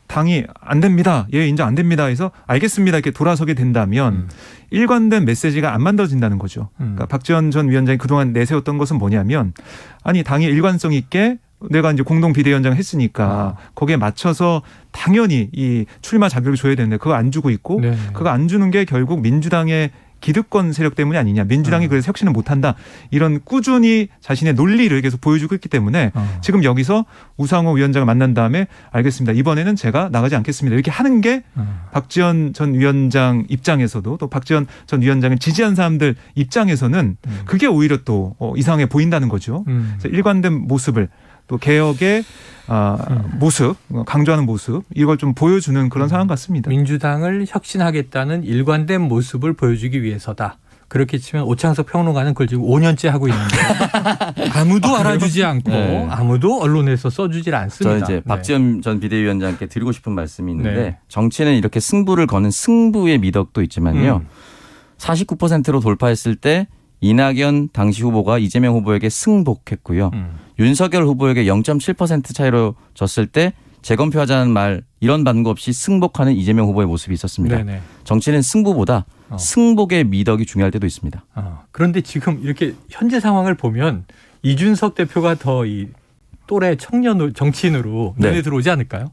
당이 안 됩니다. 예, 인정 안 됩니다. 해서 알겠습니다. 이렇게 돌아서게 된다면 일관된 메시지가 안 만들어진다는 거죠. 그러니까 박지원 전 위원장이 그동안 내세웠던 것은 뭐냐면 아니 당이 일관성 있게 내가 이제 공동 비대위원장 했으니까 거기에 맞춰서 당연히 이 출마 자격을 줘야 되는데 그거 안 주고 있고 네. 그거 안 주는 게 결국 민주당의 기득권 세력 때문이 아니냐. 민주당이 그래서 혁신을 못한다. 이런 꾸준히 자신의 논리를 계속 보여주고 있기 때문에 지금 여기서 우상호 위원장을 만난 다음에 알겠습니다. 이번에는 제가 나가지 않겠습니다. 이렇게 하는 게 박지원 전 위원장 입장에서도 또 박지원 전 위원장을 지지한 사람들 입장에서는 그게 오히려 또 이상해 보인다는 거죠. 그래서 일관된 모습을 또 개혁의 모습, 강조하는 모습 이걸 좀 보여주는 그런 상황 같습니다. 민주당을 혁신하겠다는 일관된 모습을 보여주기 위해서다. 그렇게 치면 오창석 평론가는 그걸 지금 5년째 하고 있는데 아무도 알아주지 않고 네. 아무도 언론에서 써주질 않습니다. 저 이제 박지원 전 비대위원장께 드리고 싶은 말씀이 있는데 네. 정치는 이렇게 승부를 거는 승부의 미덕도 있지만요. 49%로 돌파했을 때 이낙연 당시 후보가 이재명 후보에게 승복했고요. 윤석열 후보에게 0.7% 차이로 졌을 때 재검표하자는 말 이런 반구 없이 승복하는 이재명 후보의 모습이 있었습니다. 네네. 정치는 승부보다 승복의 미덕이 중요할 때도 있습니다. 그런데 지금 이렇게 현재 상황을 보면 이준석 대표가 더 이 또래 청년 정치인으로 눈에 네. 들어오지 않을까요?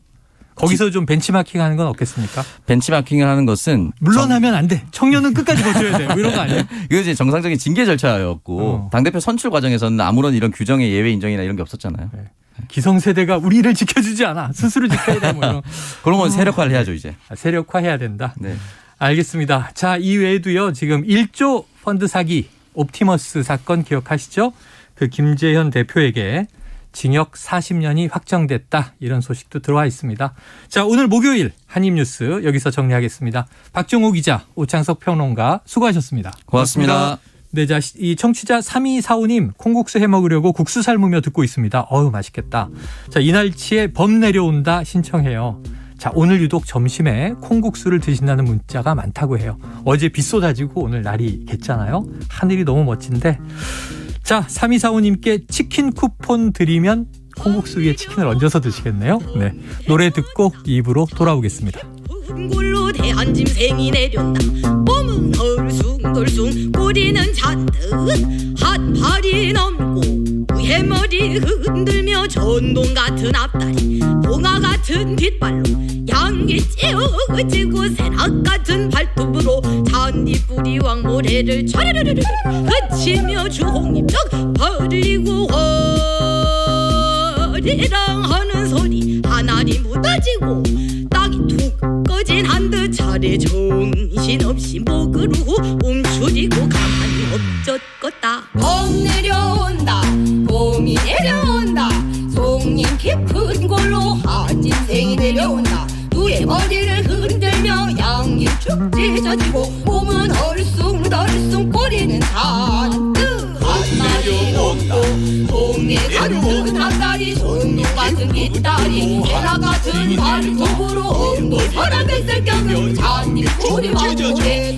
거기서 좀 벤치마킹 하는 건 없겠습니까? 벤치마킹을 하는 것은 물론 하면 안 돼. 청년은 끝까지 버텨야 돼. 뭐 이런 거 아니에요? 이거 이제 정상적인 징계 절차였고 당대표 선출 과정에서는 아무런 이런 규정의 예외 인정이나 이런 게 없었잖아요. 네. 기성세대가 우리를 지켜주지 않아. 스스로 지켜야 돼. 뭐 이런. 그러면 세력화를 해야죠 이제. 세력화해야 된다. 네. 알겠습니다. 자, 이외에도요. 지금 1조 펀드 사기 옵티머스 사건 기억하시죠? 그 김재현 대표에게 징역 40년이 확정됐다. 이런 소식도 들어와 있습니다. 자, 오늘 목요일 한입뉴스 여기서 정리하겠습니다. 박정호 기자, 오창석 평론가 수고하셨습니다. 고맙습니다. 네, 자, 이 청취자 3245님 콩국수 해 먹으려고 국수 삶으며 듣고 있습니다. 어우, 맛있겠다. 자, 이날치에 범 내려온다 신청해요. 자, 오늘 유독 점심에 콩국수를 드신다는 문자가 많다고 해요. 어제 비 쏟아지고 오늘 날이 겠잖아요. 하늘이 너무 멋진데. 자, 3245님께 치킨 쿠폰 드리면 콩국수 위에 치킨을 얹어서 드시겠네요. 네, 노래 듣고 2부로 돌아오겠습니다. 골로 대한 짐승이 내렸다. 몸은 얼숭덜숭 꼬리는 잔뜩 한 팔이 넘고 위에 머리 흔들며 전동 같은 앞다리 봉화 같은 뒷발로 양기 찌우지고 새낙 같은 발톱으로 잔디뿌리왕 모래를 차르르르르 그치며 주홍잎쩍 벌리고 허리랑 하는 소리 하나리 묻어지고 땅이 툭 꺼진 한 듯 차례 정신없이 목으로 움츠리고 가만히 엎젖겄다. 봄 내려온다 봄이 내려온다 송림 깊은 골로 한 짐승이 내려온다. 누의 머리를 흔들며 양이 축 찢어지고 몸은 얼숭덜숭 꼬리는 잔뜩 한 마리 넘고 동네 잔뜩 앞다리 전동 같은 뒷다리 해나 같은 발톱으로 엉덩이처럼 뱃살경을 잔디 꼬리만 보게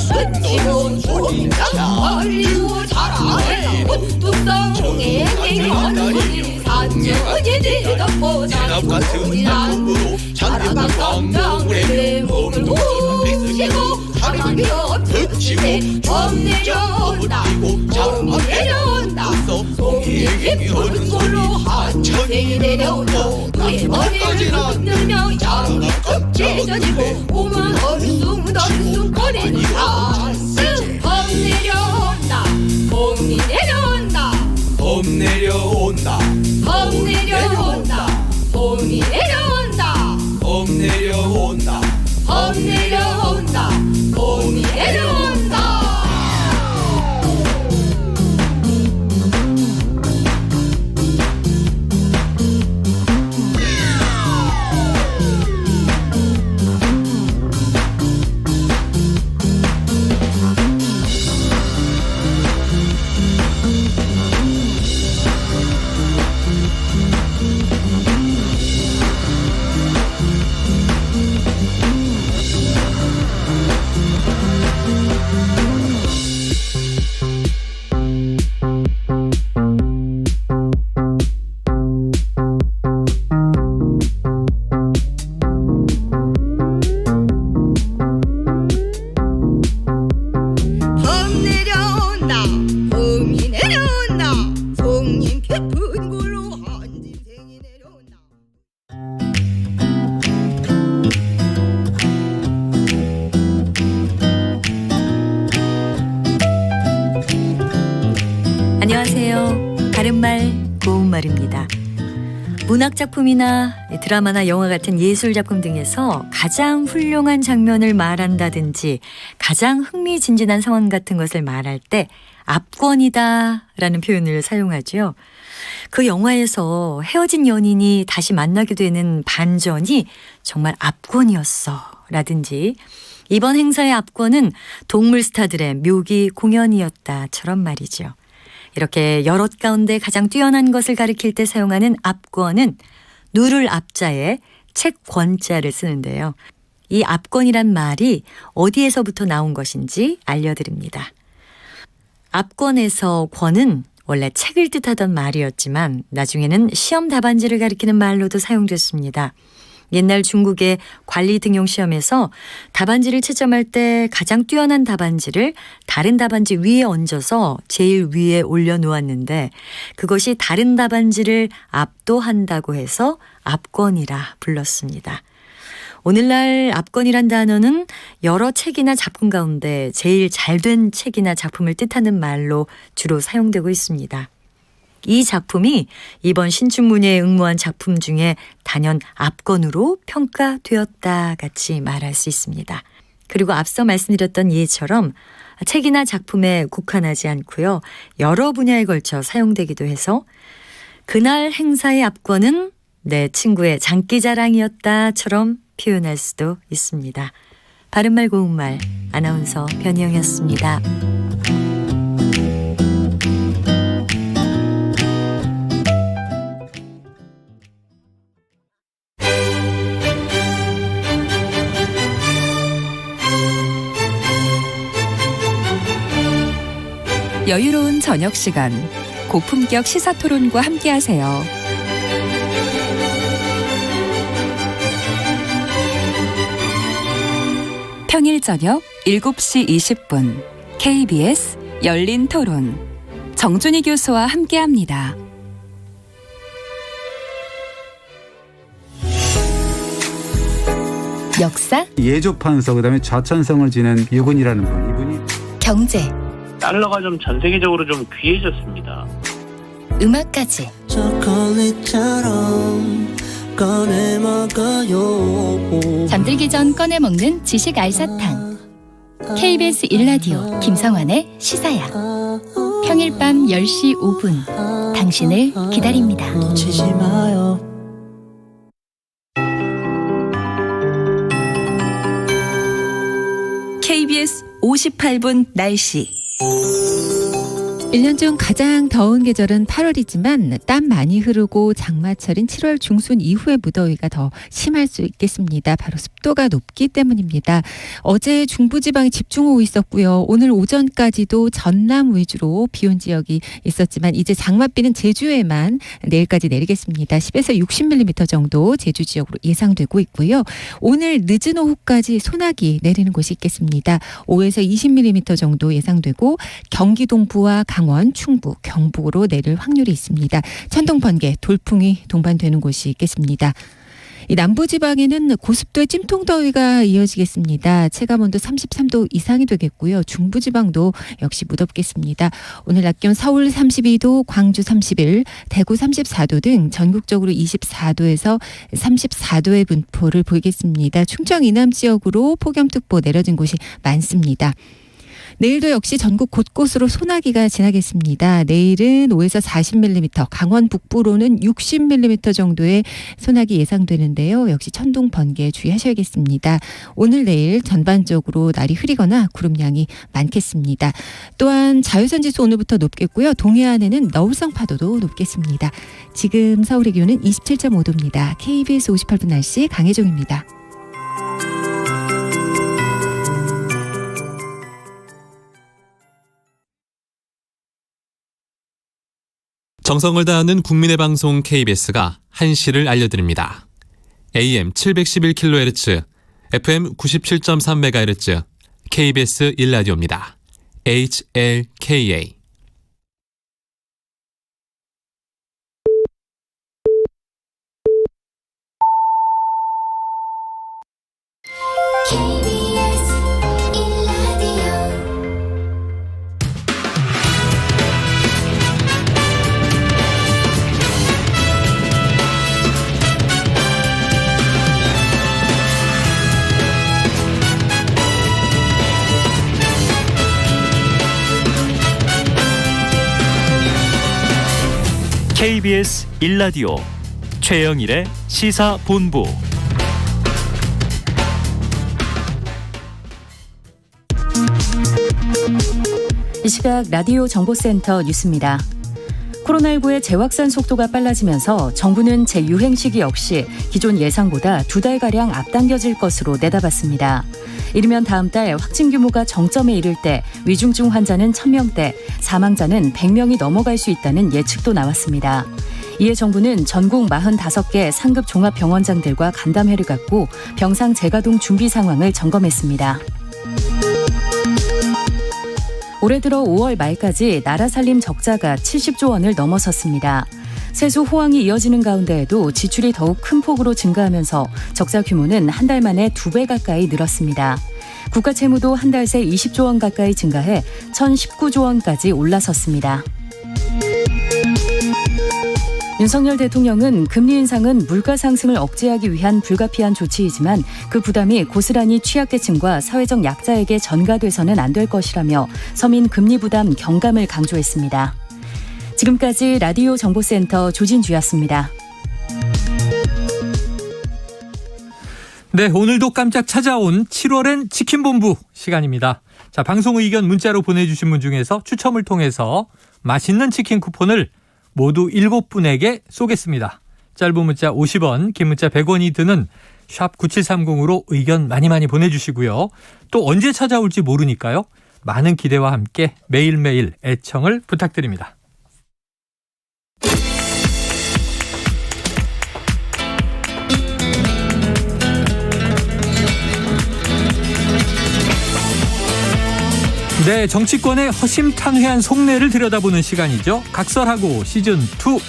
끝이고 조림장 얼리고 자라해 뚝성에 앵앵하는 소리 산천지지 덮고 잔소리란 자라가 깜짝에 몸을 도시고 바람이 엎치고 범 내려온다 범이 내려온다 송이 깊은 골로 한 짐승이 내려온다. 그의 머리를 흔들며 양이 쭉 찢어지고 몸은 얼숭덜숭 거리는 잔뜩 범 내려온다 범이 내려온다 봄 내려온다 범 내려온다 범이 내려온다 봄 내려온다 범 내려온다 범이 내려온다. 안녕하세요. 바른말 고운말입니다. 문학작품이나 드라마나 영화 같은 예술작품 등에서 가장 훌륭한 장면을 말한다든지 가장 흥미진진한 상황 같은 것을 말할 때 압권이다 라는 표현을 사용하죠. 그 영화에서 헤어진 연인이 다시 만나게 되는 반전이 정말 압권이었어 라든지 이번 행사의 압권은 동물 스타들의 묘기 공연이었다처럼 말이죠. 이렇게 여럿 가운데 가장 뛰어난 것을 가리킬 때 사용하는 압권은 누를 압자에 채권자를 쓰는데요. 이 압권이란 말이 어디에서부터 나온 것인지 알려드립니다. 압권에서 권은 원래 책을 뜻하던 말이었지만 나중에는 시험 답안지를 가리키는 말로도 사용됐습니다. 옛날 중국의 관리 등용 시험에서 답안지를 채점할 때 가장 뛰어난 답안지를 다른 답안지 위에 얹어서 제일 위에 올려놓았는데 그것이 다른 답안지를 압도한다고 해서 압권이라 불렀습니다. 오늘날 압권이란 단어는 여러 책이나 작품 가운데 제일 잘된 책이나 작품을 뜻하는 말로 주로 사용되고 있습니다. 이 작품이 이번 신춘문예에 응모한 작품 중에 단연 압권으로 평가되었다 같이 말할 수 있습니다. 그리고 앞서 말씀드렸던 예처럼 책이나 작품에 국한하지 않고요. 여러 분야에 걸쳐 사용되기도 해서 그날 행사의 압권은 내 친구의 장기자랑이었다처럼 표현할 수도 있습니다. 바른말 고운말 아나운서 변희영이었습니다. 여유로운 저녁 시간, 고품격 시사토론과 함께하세요. 평일 저녁 7시 20분 KBS 열린 토론 정준희 교수와 함께합니다. 역사, 예조판서 그다음에 좌천성을 지낸 유군이라는 분, 이분이 경제, 달러가 좀 전 세계적으로 좀 귀해졌습니다. 음악까지 잠들기 전 꺼내 먹는 지식 알사탕. KBS 1라디오 김성환의 시사야. 평일 밤 10시 5분 당신을 기다립니다. 놓치지 마요. KBS 58분 날씨. 1년 중 가장 더운 계절은 8월이지만 땀 많이 흐르고 장마철인 7월 중순 이후에 무더위가 더 심할 수 있겠습니다. 바로 습도가 높기 때문입니다. 어제 중부지방에 집중호우 있었고요. 오늘 오전까지도 전남 위주로 비온 지역이 있었지만 이제 장맛비는 제주에만 내일까지 내리겠습니다. 10에서 60mm 정도 제주 지역으로 예상되고 있고요. 오늘 늦은 오후까지 소나기 내리는 곳이 있겠습니다. 5에서 20mm 정도 예상되고 경기 동부와 강원, 충북, 경북으로 내릴 확률이 있습니다. 천둥, 번개, 돌풍이 동반되는 곳이 있겠습니다. 이 남부지방에는 고습도의 찜통더위가 이어지겠습니다. 체감온도 33도 이상이 되겠고요. 중부지방도 역시 무덥겠습니다. 오늘 낮 기온 서울 32도, 광주 31, 대구 34도 등 전국적으로 24도에서 34도의 분포를 보이겠습니다. 충청 이남 지역으로 폭염특보 내려진 곳이 많습니다. 내일도 역시 전국 곳곳으로 소나기가 지나겠습니다. 내일은 5에서 40mm, 강원 북부로는 60mm 정도의 소나기 예상되는데요. 역시 천둥, 번개 주의하셔야겠습니다. 오늘 내일 전반적으로 날이 흐리거나 구름량이 많겠습니다. 또한 자외선지수 오늘부터 높겠고요. 동해안에는 너울성 파도도 높겠습니다. 지금 서울의 기온은 27.5도입니다. KBS 58분 날씨 강혜종입니다. 정성을 다하는 국민의 방송 KBS가 한시를 알려드립니다. AM 711kHz, FM 97.3MHz, KBS 1라디오입니다. HLKA. KBS 1라디오 최영일의 시사본부. 이 시각 라디오 정보센터 뉴스입니다. 코로나19의 재확산 속도가 빨라지면서 정부는 재유행 시기 역시 기존 예상보다 2달가량 앞당겨질 것으로 내다봤습니다. 이르면 다음 달 확진 규모가 정점에 이를 때 위중증 환자는 1000명대, 사망자는 100명이 넘어갈 수 있다는 예측도 나왔습니다. 이에 정부는 전국 45개 상급 종합병원장들과 간담회를 갖고 병상 재가동 준비 상황을 점검했습니다. 올해 들어 5월 말까지 나라 살림 적자가 70조 원을 넘어섰습니다. 세수 호황이 이어지는 가운데에도 지출이 더욱 큰 폭으로 증가하면서 적자 규모는 한 달 만에 2배 가까이 늘었습니다. 국가 채무도 한 달 새 20조 원 가까이 증가해 1,019조 원까지 올라섰습니다. 윤석열 대통령은 금리 인상은 물가 상승을 억제하기 위한 불가피한 조치이지만 그 부담이 고스란히 취약계층과 사회적 약자에게 전가돼서는 안 될 것이라며 서민 금리 부담 경감을 강조했습니다. 지금까지 라디오 정보센터 조진주였습니다. 네, 오늘도 깜짝 찾아온 7월엔 치킨본부 시간입니다. 자, 방송 의견 문자로 보내주신 분 중에서 추첨을 통해서 맛있는 치킨 쿠폰을 모두 7분에게 쏘겠습니다. 짧은 문자 50원, 긴 문자 100원이 드는 샵 9730으로 의견 많이 보내주시고요. 또 언제 찾아올지 모르니까요. 많은 기대와 함께 매일매일 애청을 부탁드립니다. 네, 정치권의 허심탄회한 속내를 들여다보는 시간이죠. 각설하고 시즌2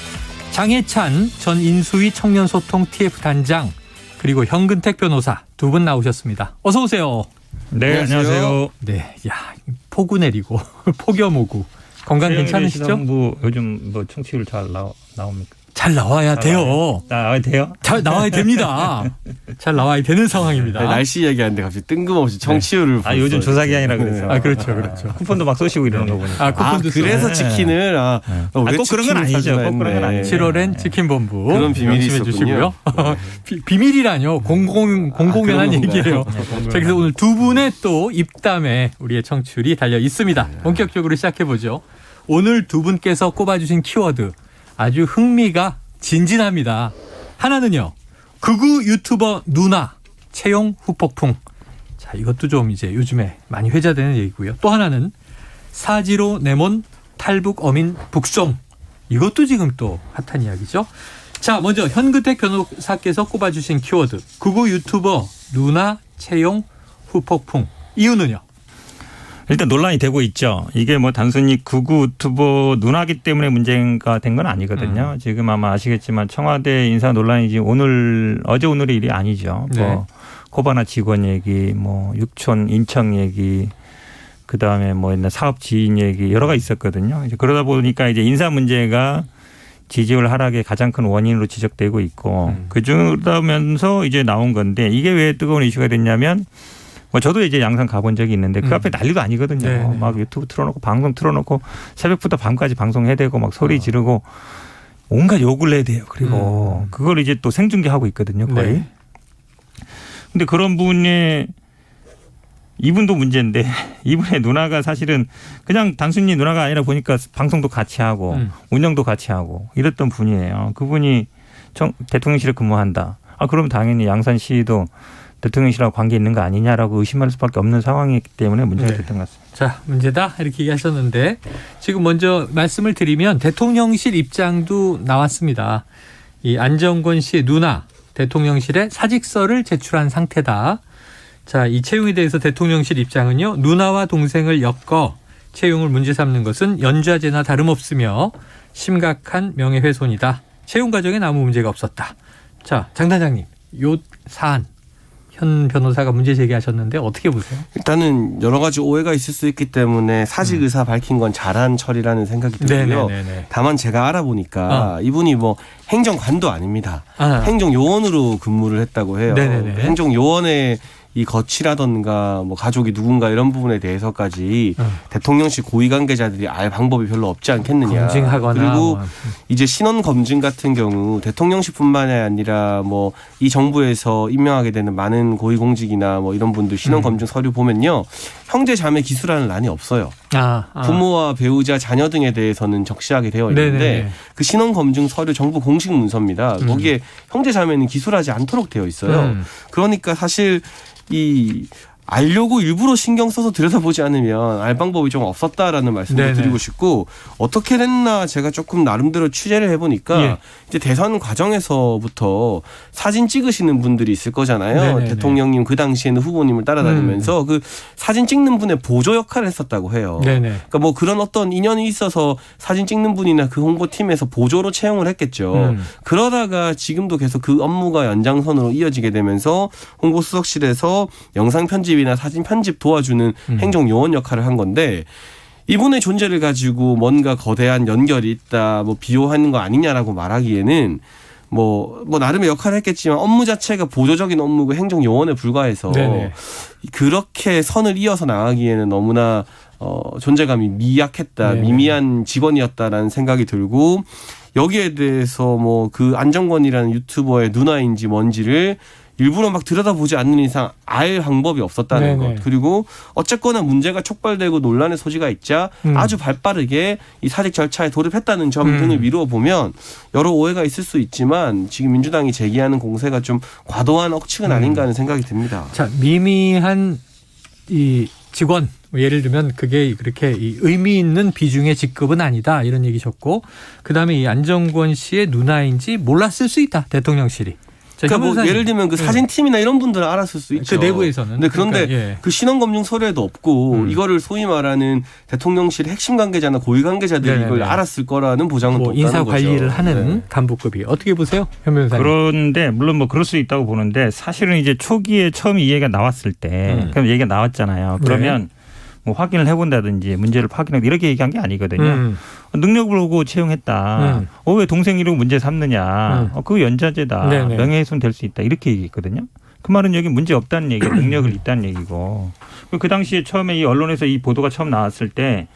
장해찬 전 인수위 청년소통 TF 단장 그리고 현근택 변호사 두 분 나오셨습니다. 어서 오세요. 네, 안녕하세요. 네, 야 폭우 내리고 폭염 오고 건강 괜찮으시죠? 시사본부 요즘 뭐 청취율 잘 나옵니까? 잘 나와야 돼요. 나와야 돼요? 잘 나와야 됩니다. 잘 나와야 되는 상황입니다. 네, 날씨 얘기하는데 갑자기 뜬금없이 청취율을. 아, 요즘 조사 기간이라 그래서. 아, 그렇죠. 쿠폰도 막 쏘시고 이러는 거 보니까. 쿠폰도 그래서 치킨을 꼭 그런 건 아니죠. 꼭 그런 건 아니죠. 7월엔 치킨본부 그런 비밀이 있었군요. 비밀이라뇨. 공공연한 얘기예요. 자, 그래서 오늘 두 분의 또 입담에 우리의 청취율이 달려 있습니다. 본격적으로 시작해 보죠. 오늘 두 분께서 꼽아주신 키워드. 아주 흥미가 진진합니다. 하나는요. 극우 유튜버 누나 채용 후폭풍. 자, 이것도 좀 이제 요즘에 많이 회자되는 얘기고요. 또 하나는 사지로 내몬 탈북 어민 북송. 이것도 지금 또 핫한 이야기죠. 자, 먼저 현근택 변호사께서 꼽아주신 키워드. 극우 유튜버 누나 채용 후폭풍. 이유는요? 일단 논란이 되고 있죠. 이게 뭐 단순히 극우 유튜버 누나기 때문에 문제가 된 건 아니거든요. 지금 아마 아시겠지만 청와대 인사 논란이 지금 어제 오늘의 일이 아니죠. 네. 뭐 코바나 직원 얘기, 뭐 육촌 인척 얘기, 그 다음에 뭐 옛날 사업 지인 얘기 여러 가지 있었거든요. 이제 그러다 보니까 이제 인사 문제가 지지율 하락의 가장 큰 원인으로 지적되고 있고 그러면서 이제 나온 건데 이게 왜 뜨거운 이슈가 됐냐면. 뭐 저도 이제 양산 가본 적이 있는데 그 앞에 난리도 아니거든요. 네네. 막 유튜브 틀어놓고 방송 틀어놓고 새벽부터 밤까지 방송해대고 막 소리 지르고 온갖 욕을 해야 돼요. 그리고 그걸 이제 또 생중계하고 있거든요. 거의. 네. 근데 그런 분이 이분도 문제인데 이분의 누나가 사실은 그냥 단순히 누나가 아니라 보니까 방송도 같이 하고 운영도 같이 하고 이랬던 분이에요. 그분이 대통령실에 근무한다. 아 그럼 당연히 양산시도 대통령실하고 관계 있는 거 아니냐라고 의심할 수밖에 없는 상황이기 때문에 문제가 됐던 것 같습니다. 자, 문제다 이렇게 얘기하셨는데 지금 먼저 말씀을 드리면 대통령실 입장도 나왔습니다. 이 안정권 씨의 누나 대통령실에 사직서를 제출한 상태다. 자, 이 채용에 대해서 대통령실 입장은요. 누나와 동생을 엮어 채용을 문제 삼는 것은 연좌제나 다름없으며 심각한 명예훼손이다. 채용 과정에 아무 문제가 없었다. 자, 장 단장님, 요 사안. 현 변호사가 문제 제기하셨는데 어떻게 보세요? 일단은 여러 가지 오해가 있을 수 있기 때문에 사직 의사 밝힌 건 잘한 처리라는 생각이 들고요. 네네네네. 다만 제가 알아보니까 이분이 뭐 행정관도 아닙니다. 아. 행정요원으로 근무를 했다고 해요. 네네네. 행정요원의 이 거취라던가 뭐 가족이 누군가 이런 부분에 대해서까지 대통령실 고위 관계자들이 알 방법이 별로 없지 않겠느냐. 검증하거나 그리고 뭐. 이제 신원 검증 같은 경우 대통령실뿐만이 아니라 뭐 이 정부에서 임명하게 되는 많은 고위공직이나 뭐 이런 분들 신원 검증 서류 보면요. 형제 자매 기수라는 란이 없어요. 부모와 배우자, 자녀 등에 대해서는 적시하게 되어 있는데 네네. 그 신원 검증 서류 정부 공식 문서입니다. 거기에 형제 자매는 기술하지 않도록 되어 있어요. 그러니까 사실 이 알려고 일부러 신경 써서 들여다보지 않으면 알 방법이 좀 없었다라는 말씀도 네네. 드리고 싶고 어떻게 됐나 제가 조금 나름대로 취재를 해보니까 예. 이제 대선 과정에서부터 사진 찍으시는 분들이 있을 거잖아요. 네네네. 대통령님 그 당시에는 후보님을 따라다니면서 그 사진 찍는 분의 보조 역할을 했었다고 해요. 네네. 그러니까 뭐 그런 어떤 인연이 있어서 사진 찍는 분이나 그 홍보팀에서 보조로 채용을 했겠죠. 그러다가 지금도 계속 그 업무가 연장선으로 이어지게 되면서 홍보수석실에서 영상 편집이나 사진 편집 도와주는 행정요원 역할을 한 건데 이분의 존재를 가지고 뭔가 거대한 연결이 있다, 뭐 비호하는 거 아니냐라고 말하기에는 뭐 나름의 역할을 했겠지만 업무 자체가 보조적인 업무고 행정요원에 불과해서 네네. 그렇게 선을 이어서 나가기에는 너무나 존재감이 미약했다, 네네. 미미한 직원이었다라는 생각이 들고 여기에 대해서 뭐 그 안정권이라는 유튜버의 누나인지 뭔지를 일부러 막 들여다보지 않는 이상 알 방법이 없었다는 네네. 것. 그리고 어쨌거나 문제가 촉발되고 논란의 소지가 있자 아주 발빠르게 이 사직 절차에 돌입했다는 점 등을 미루어 보면 여러 오해가 있을 수 있지만 지금 민주당이 제기하는 공세가 좀 과도한 억측은 아닌가 하는 생각이 듭니다. 자, 미미한 이 직원 예를 들면 그게 그렇게 이 의미 있는 비중의 직급은 아니다 이런 얘기셨고 그다음에 이 안정권 씨의 누나인지 몰랐을 수 있다 대통령실이. 그러니까 뭐 예를 들면 그 사진팀이나 이런 분들은 알았을 수 있죠. 그 내부에서는. 근데 그런데 그러니까, 예. 그 신원검증 서류에도 없고 이거를 소위 말하는 대통령실 핵심 관계자나 고위 관계자들이 네네네. 이걸 알았을 거라는 보장은 뭐 또 없다는 인사 거죠. 관리를 하는 네. 간부급이 어떻게 보세요, 현 변호사님? 그런데 물론 뭐 그럴 수 있다고 보는데 사실은 이제 초기에 처음 이 얘기가 나왔을 때 그럼 얘기가 나왔잖아요. 그러면 뭐 확인을 해본다든지 문제를 확인하고 이렇게 얘기한 게 아니거든요. 능력을 보고 채용했다. 왜 동생 이러고 문제 삼느냐. 그거 연좌제다. 네네. 명예훼손 될 수 있다. 이렇게 얘기했거든요. 그 말은 여기 문제 없다는 얘기, 능력을 있다는 얘기고. 그 당시에 처음에 이 언론에서 이 보도가 처음 나왔을 때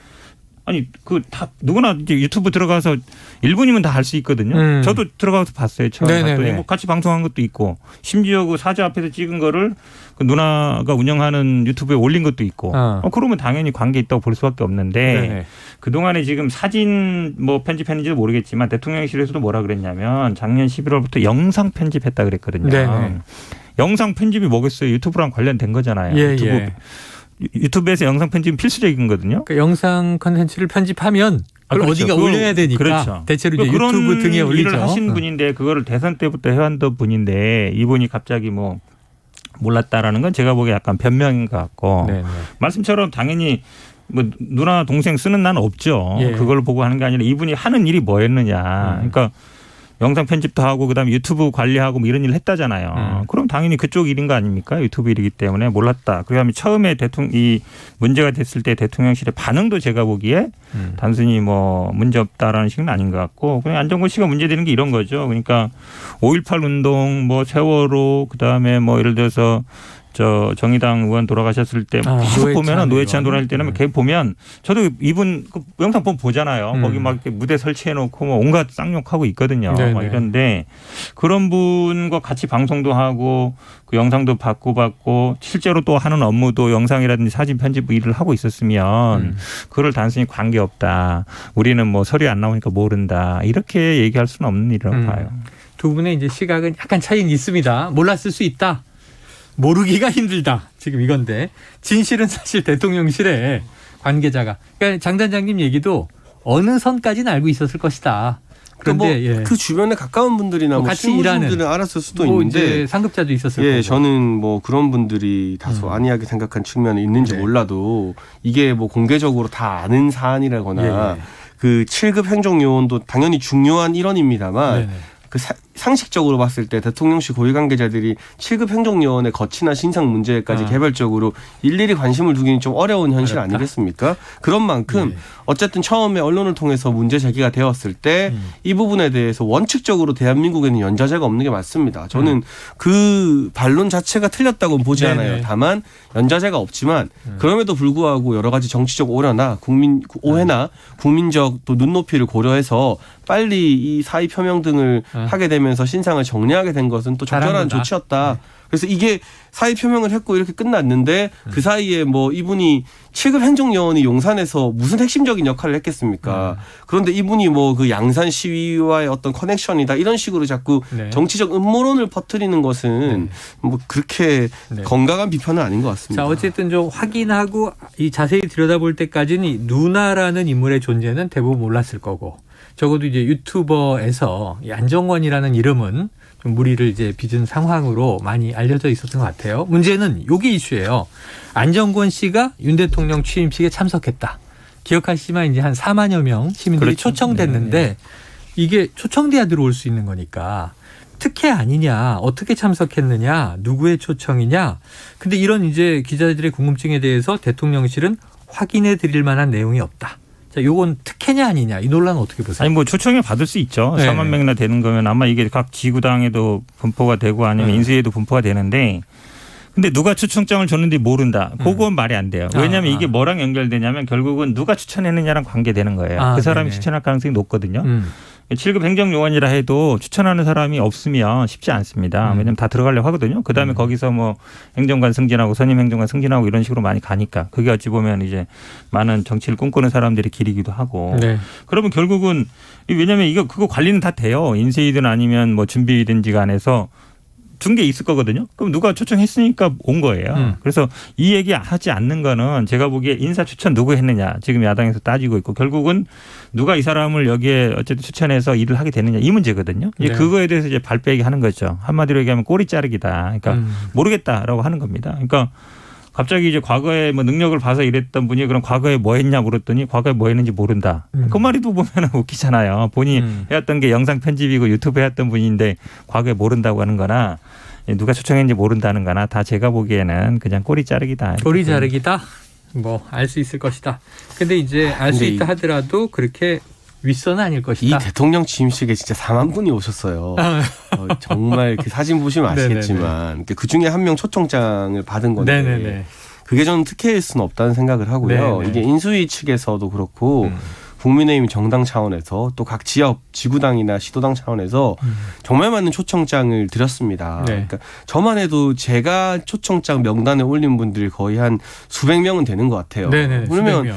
아니 그 다 누구나 이제 유튜브 들어가서 1분이면 다 알 수 있거든요. 저도 들어가서 봤어요. 처음에 봤더니 뭐 같이 방송한 것도 있고 심지어 그 사저 앞에서 찍은 거를 그 누나가 운영하는 유튜브에 올린 것도 있고. 그러면 당연히 관계 있다고 볼 수밖에 없는데 네네. 그동안에 지금 사진 뭐 편집했는지도 모르겠지만 대통령실에서도 뭐라 그랬냐면 작년 11월부터 영상 편집했다 그랬거든요. 네네. 영상 편집이 뭐겠어요? 유튜브랑 관련된 거잖아요. 예, 예. 유튜브에서 영상 편집은 필수적이거든요. 그러니까 영상 컨텐츠를 편집하면 그걸 그렇죠. 어디가 올려야 되니까 그렇죠. 대체로 이제 그런 유튜브 등에 올리죠. 일을 하신 분인데 그거를 대선 때부터 해왔던 분인데 이분이 갑자기 뭐 몰랐다라는 건 제가 보기에 약간 변명인 것 같고 네네. 말씀처럼 당연히 뭐 누나 동생 쓰는 난 없죠. 예. 그걸 보고 하는 게 아니라 이분이 하는 일이 뭐였느냐. 그러니까 영상 편집도 하고 그다음에 유튜브 관리하고 뭐 이런 일을 했다잖아요. 그럼 당연히 그쪽 일인 거 아닙니까? 유튜브 일이기 때문에 몰랐다. 그다음에 처음에 이 문제가 됐을 때 대통령실의 반응도 제가 보기에 단순히 뭐 문제 없다라는 식은 아닌 것 같고 그냥 안정권 씨가 문제되는 게 이런 거죠. 그러니까 5.18 운동 뭐 세월호 그다음에 뭐 예를 들어서 정의당 의원 돌아가셨을 때 계속 보면은 노회찬 돌아갈 때는 걔 보면 저도 이분 그 영상 보잖아요. 거기 막 이렇게 무대 설치해 놓고 뭐 온갖 쌍욕하고 있거든요. 막 이런데 그런 분과 같이 방송도 하고 그 영상도 받고 실제로 또 하는 업무도 영상이라든지 사진 편집 일을 하고 있었으면 그걸 단순히 관계 없다. 우리는 뭐 서류 안 나오니까 모른다. 이렇게 얘기할 수는 없는 일이라고 봐요. 두 분의 이제 시각은 약간 차이는 있습니다. 몰랐을 수 있다. 모르기가 힘들다. 지금 이건데 진실은 사실 대통령실에 관계자가 그러니까 장 단장님 얘기도 어느 선까지는 알고 있었을 것이다. 그런데 그 주변에 가까운 분들이나 뭐 같이 일하는 분들은 알았을 수도 뭐 있는데 이제 상급자도 있었을 거고. 저는 뭐 그런 분들이 다소 안이하게 생각한 측면이 있는지 몰라도 이게 뭐 공개적으로 다 아는 사안이라거나 그 7급 행정요원도 당연히 중요한 일원입니다만 그 상식적으로 봤을 때 대통령실 고위 관계자들이 7급 행정요원의 거치나 신상 문제까지 개별적으로 일일이 관심을 두기는 좀 어려운 현실 아니겠습니까? 그런 만큼 어쨌든 처음에 언론을 통해서 문제 제기가 되었을 때 이 부분에 대해서 원칙적으로 대한민국에는 연좌제가 없는 게 맞습니다. 저는 그 반론 자체가 틀렸다고는 보지 않아요. 다만 연좌제가 없지만 그럼에도 불구하고 여러 가지 정치적 오해나 국민적 또 눈높이를 고려해서 빨리 이 사의 표명 등을 하게 되면서 신상을 정리하게 된 것은 또 적절한 조치였다. 그래서 이게 사의 표명을 했고 이렇게 끝났는데 그 사이에 뭐 이분이 7급 행정요원이 용산에서 무슨 핵심적인 역할을 했겠습니까? 그런데 이분이 뭐 그 양산 시위와의 어떤 커넥션이다 이런 식으로 자꾸 정치적 음모론을 퍼뜨리는 것은 뭐 그렇게 건강한 비판은 아닌 것 같습니다. 자, 어쨌든 좀 확인하고 이 자세히 들여다볼 때까지는 이 누나라는 인물의 존재는 대부분 몰랐을 거고 적어도 이제 유튜버에서 이 안정권이라는 이름은 좀 무리를 이제 빚은 상황으로 많이 알려져 있었던 것 같아요. 문제는 요게 이슈예요. 안정권 씨가 윤 대통령 취임식에 참석했다. 기억하시지만 이제 한 4만여 명 시민들이 그렇죠. 초청됐는데 이게 초청돼야 들어올 수 있는 거니까 특혜 아니냐, 어떻게 참석했느냐, 누구의 초청이냐. 근데 이런 이제 기자들의 궁금증에 대해서 대통령실은 확인해 드릴 만한 내용이 없다. 자, 요건 특혜냐 아니냐 이 논란은 어떻게 보세요? 아니 뭐 초청을 받을 수 있죠. 4만 명이나 되는 거면 아마 이게 각 지구당에도 분포가 되고 아니면 인수위에도 분포가 되는데 근데 누가 초청장을 줬는지 모른다. 그건 말이 안 돼요. 왜냐하면 이게 뭐랑 연결되냐면 결국은 누가 추천했느냐랑 관계되는 거예요. 그 사람이 추천할 가능성이 높거든요. 7급 행정요원이라 해도 추천하는 사람이 없으면 쉽지 않습니다. 왜냐하면 다 들어가려고 하거든요. 그다음에 거기서 뭐 행정관 승진하고 선임 행정관 승진하고 이런 식으로 많이 가니까 그게 어찌 보면 이제 많은 정치를 꿈꾸는 사람들의 길이기도 하고 그러면 결국은 왜냐하면 이거 그거 관리는 다 돼요. 인쇄이든 아니면 뭐 준비든지 간에서 준 게 있을 거거든요. 그럼 누가 초청했으니까 온 거예요. 그래서 이 얘기 하지 않는 거는 제가 보기에 인사 추천 누구 했느냐 지금 야당에서 따지고 있고 결국은 누가 이 사람을 여기에 어쨌든 추천해서 일을 하게 되느냐 이 문제거든요. 이제 그거에 대해서 이제 발빼기 하는 거죠. 한마디로 얘기하면 꼬리 자르기다. 그러니까 모르겠다라고 하는 겁니다. 그러니까 갑자기 이제 과거에 뭐 능력을 봐서 이랬던 분이 그럼 과거에 뭐 했냐 물었더니 과거에 뭐 했는지 모른다. 그 말이도 보면 웃기잖아요. 본인이 해왔던 게 영상 편집이고 유튜브 해왔던 분인데 과거에 모른다고 하는 거나 누가 초청했는지 모른다는 거나 다 제가 보기에는 그냥 꼬리 자르기다. 꼬리 자르기다? 뭐 알 수 있을 것이다. 근데 이제 알 수 있다 하더라도 그렇게 윗선은 아닐 것이다. 이 대통령 취임식에 진짜 4만 분이 오셨어요. 정말 그 사진 보시면 아시겠지만 그 중에 한 명 초청장을 받은 건데 그게 저는 특혜일 수는 없다는 생각을 하고요. 이게 인수위 측에서도 그렇고 국민의힘 정당 차원에서 또 각 지역 지구당이나 시도당 차원에서 정말 많은 초청장을 드렸습니다. 그러니까 저만 해도 제가 초청장 명단에 올린 분들이 거의 한 수백 명은 되는 것 같아요. 그러면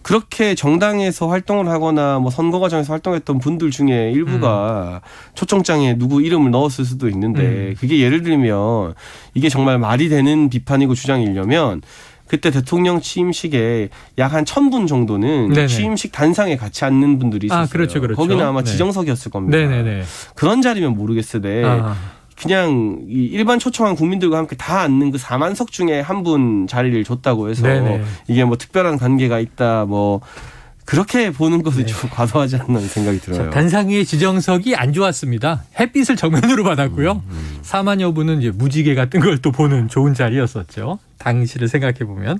그렇게 정당에서 활동을 하거나 뭐 선거 과정에서 활동했던 분들 중에 일부가 초청장에 누구 이름을 넣었을 수도 있는데 그게 예를 들면 이게 정말 말이 되는 비판이고 주장이려면 그때 대통령 취임식에 약 한 1,000분 정도는 취임식 단상에 같이 앉는 분들이 있었어요. 그렇죠. 거기는 아마 지정석이었을 겁니다. 그런 자리면 모르겠으되 그냥 이 일반 초청한 국민들과 함께 다 앉는 그 4만 석 중에 한 분 자리를 줬다고 해서 이게 뭐 특별한 관계가 있다 뭐 그렇게 보는 것은 좀 과도하지 않나 생각이 들어요. 단상 위의 지정석이 안 좋았습니다. 햇빛을 정면으로 받았고요. 4만여 분은 이제 무지개 같은 걸 또 보는 좋은 자리였었죠. 당시를 생각해 보면.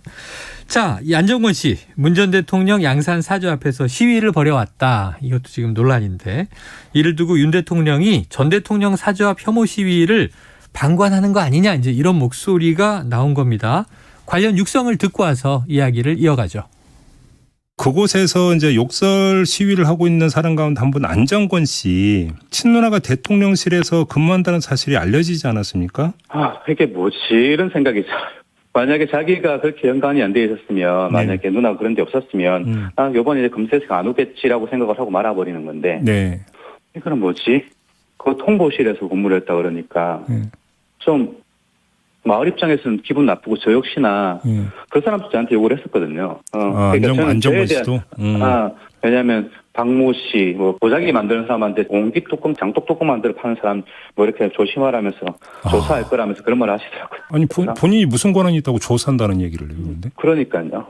자, 이 안정권 씨, 문 전 대통령 양산 사저 앞에서 시위를 벌여왔다. 이것도 지금 논란인데 이를 두고 윤 대통령이 전 대통령 사저 앞 혐오 시위를 방관하는 거 아니냐 이제 이런 목소리가 나온 겁니다. 관련 육성을 듣고 와서 이야기를 이어가죠. 그곳에서 이제 욕설 시위를 하고 있는 사람 가운데 한 분 안정권 씨 친누나가 대통령실에서 근무한다는 사실이 알려지지 않았습니까? 이게 뭐지 이런 생각이 들어요. 만약에 자기가 그렇게 연관이 안 돼 있었으면 만약에 누나가 그런 데 없었으면 이번에 이제 검색해서 안 오겠지라고 생각을 하고 말아버리는 건데 이거는 뭐지? 그 통보실에서 근무를 했다 그러니까 좀 마을 입장에서는 기분 나쁘고 저 역시나 그 사람도 저한테 욕을 했었거든요. 그러니까 안정권 씨도. 왜냐하면 박모 씨, 뭐 보자기 만드는 사람한테 공기 뚜껑, 장독 뚜껑 만들어 파는 사람 뭐 이렇게 조심하라면서 조사할 거라면서 그런 말 하시더라고요. 아니 본인이 무슨 권한이 있다고 조사한다는 얘기를 해요, 근데? 그러니까요.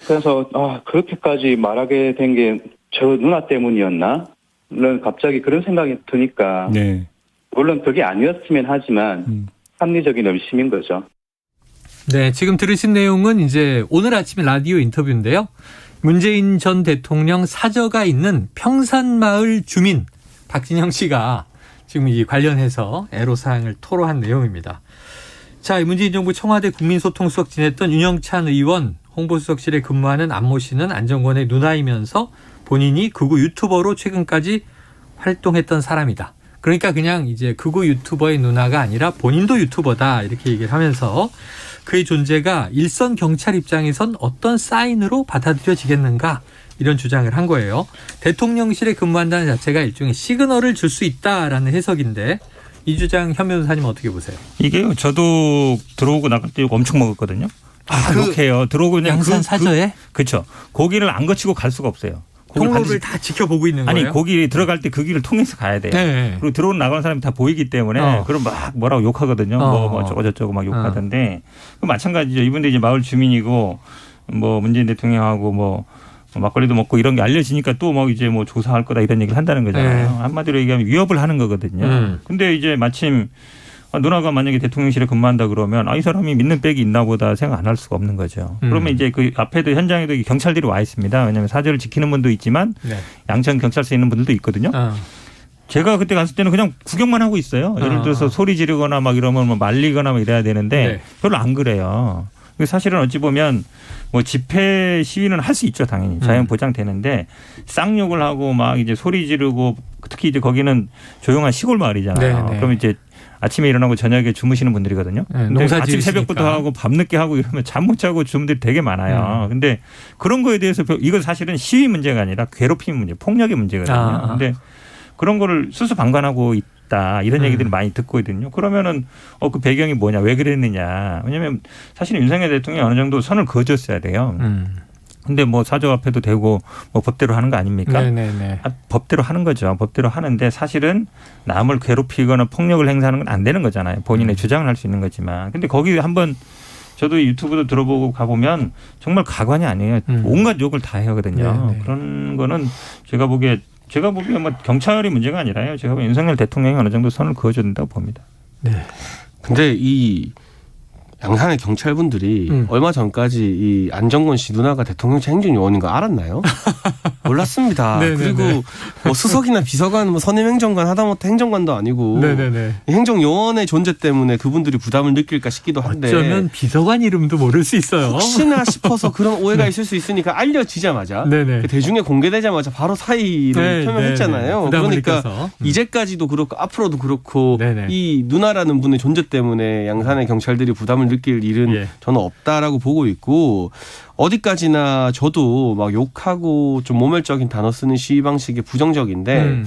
그래서 그렇게까지 말하게 된 게 저 누나 때문이었나? 는 갑자기 그런 생각이 드니까 물론 그게 아니었으면 하지만. 합리적인 의심인 거죠. 네, 지금 들으신 내용은 이제 오늘 아침에 라디오 인터뷰인데요. 문재인 전 대통령 사저가 있는 평산마을 주민 박진영 씨가 지금 이 관련해서 애로사항을 토로한 내용입니다. 자, 문재인 정부 청와대 국민소통수석 지냈던 윤영찬 의원 홍보수석실에 근무하는 안모 씨는 안정권의 누나이면서 본인이 극우 유튜버로 최근까지 활동했던 사람이다. 그러니까 그냥 이제 극우 유튜버의 누나가 아니라 본인도 유튜버다 이렇게 얘기를 하면서 그의 존재가 일선 경찰 입장에선 어떤 사인으로 받아들여지겠는가 이런 주장을 한 거예요. 대통령실에 근무한다는 자체가 일종의 시그널을 줄 수 있다라는 해석인데 이 주장 현 변호사님 어떻게 보세요? 이게요. 저도 들어오고 나갈 때 엄청 먹었거든요. 그렇게요. 들어오고 그냥 양산 사저에? 그렇죠. 고기를 안 거치고 갈 수가 없어요. 통로를 다 지켜보고 있는 거예요? 아니 거기 들어갈 때 그 길을 통해서 가야 돼요. 네. 그리고 들어오는 나가는 사람이 다 보이기 때문에 그럼 막 뭐라고 욕하거든요. 뭐 저거 저쩌고 막 욕하던데 마찬가지죠. 이분들 이제 마을 주민이고 뭐 문재인 대통령하고 뭐 막걸리도 먹고 이런 게 알려지니까 또 막 이제 뭐 조사할 거다 이런 얘기를 한다는 거잖아요. 네. 한마디로 얘기하면 위협을 하는 거거든요. 근데 이제 마침 누나가 만약에 대통령실에 근무한다 그러면 이 사람이 믿는 백이 있나 보다 생각 안 할 수가 없는 거죠. 그러면 이제 그 앞에도 현장에도 경찰들이 와 있습니다. 왜냐하면 사저를 지키는 분도 있지만 양천 경찰서에 있는 분들도 있거든요. 제가 그때 갔을 때는 그냥 구경만 하고 있어요. 예를 들어서 소리 지르거나 막 이러면 뭐 말리거나 막 이래야 되는데 별로 안 그래요. 사실은 어찌 보면 뭐 집회 시위는 할 수 있죠. 당연히 자연 보장되는데 쌍욕을 하고 막 이제 소리 지르고 특히 이제 거기는 조용한 시골 마을이잖아요. 그럼 이제 아침에 일어나고 저녁에 주무시는 분들이거든요. 근데 아침 새벽부터 하고 밤늦게 하고 이러면 잠 못 자고 주는 분들이 되게 많아요. 근데 그런 거에 대해서 이건 사실은 시위 문제가 아니라 괴롭힘 문제, 폭력의 문제거든요. 근데 그런 거를 수수방관하고 있다. 이런 얘기들을 많이 듣고 있거든요. 그러면은 그 배경이 뭐냐, 왜 그랬느냐. 왜냐하면 사실은 윤석열 대통령이 어느 정도 선을 그어줬어야 돼요. 근데 뭐 사저 앞에도 되고 뭐 법대로 하는 거 아닙니까? 법대로 하는 거죠. 법대로 하는데 사실은 남을 괴롭히거나 폭력을 행사하는 건 안 되는 거잖아요. 본인의 주장을 할 수 있는 거지만. 근데 거기 한번 저도 유튜브도 들어보고 가보면 정말 가관이 아니에요. 온갖 욕을 다 하거든요. 그런 거는 제가 보기에 뭐 경찰이 문제가 아니라요. 제가 보기에 윤석열 대통령이 어느 정도 선을 그어줘야 된다고 봅니다. 근데 이 양산의 경찰분들이 얼마 전까지 이 안정권 씨 누나가 대통령실 행정요원인 거 알았나요? 몰랐습니다. 그리고 뭐 수석이나 비서관, 뭐 선임행정관 하다못해 행정관도 아니고 행정요원의 존재 때문에 그분들이 부담을 느낄까 싶기도 한데 어쩌면 비서관 이름도 모를 수 있어요. 혹시나 싶어서 그런 오해가 있을 수 있으니까 알려지자마자 대중에 공개되자마자 바로 사의를 표명했잖아요. 그러니까 이제까지도 그렇고 앞으로도 그렇고 이 누나라는 분의 존재 때문에 양산의 경찰들이 부담을 느낄 일은 저는 없다라고 보고 있고 어디까지나 저도 막 욕하고 좀 모멸적인 단어 쓰는 시위 방식이 부정적인데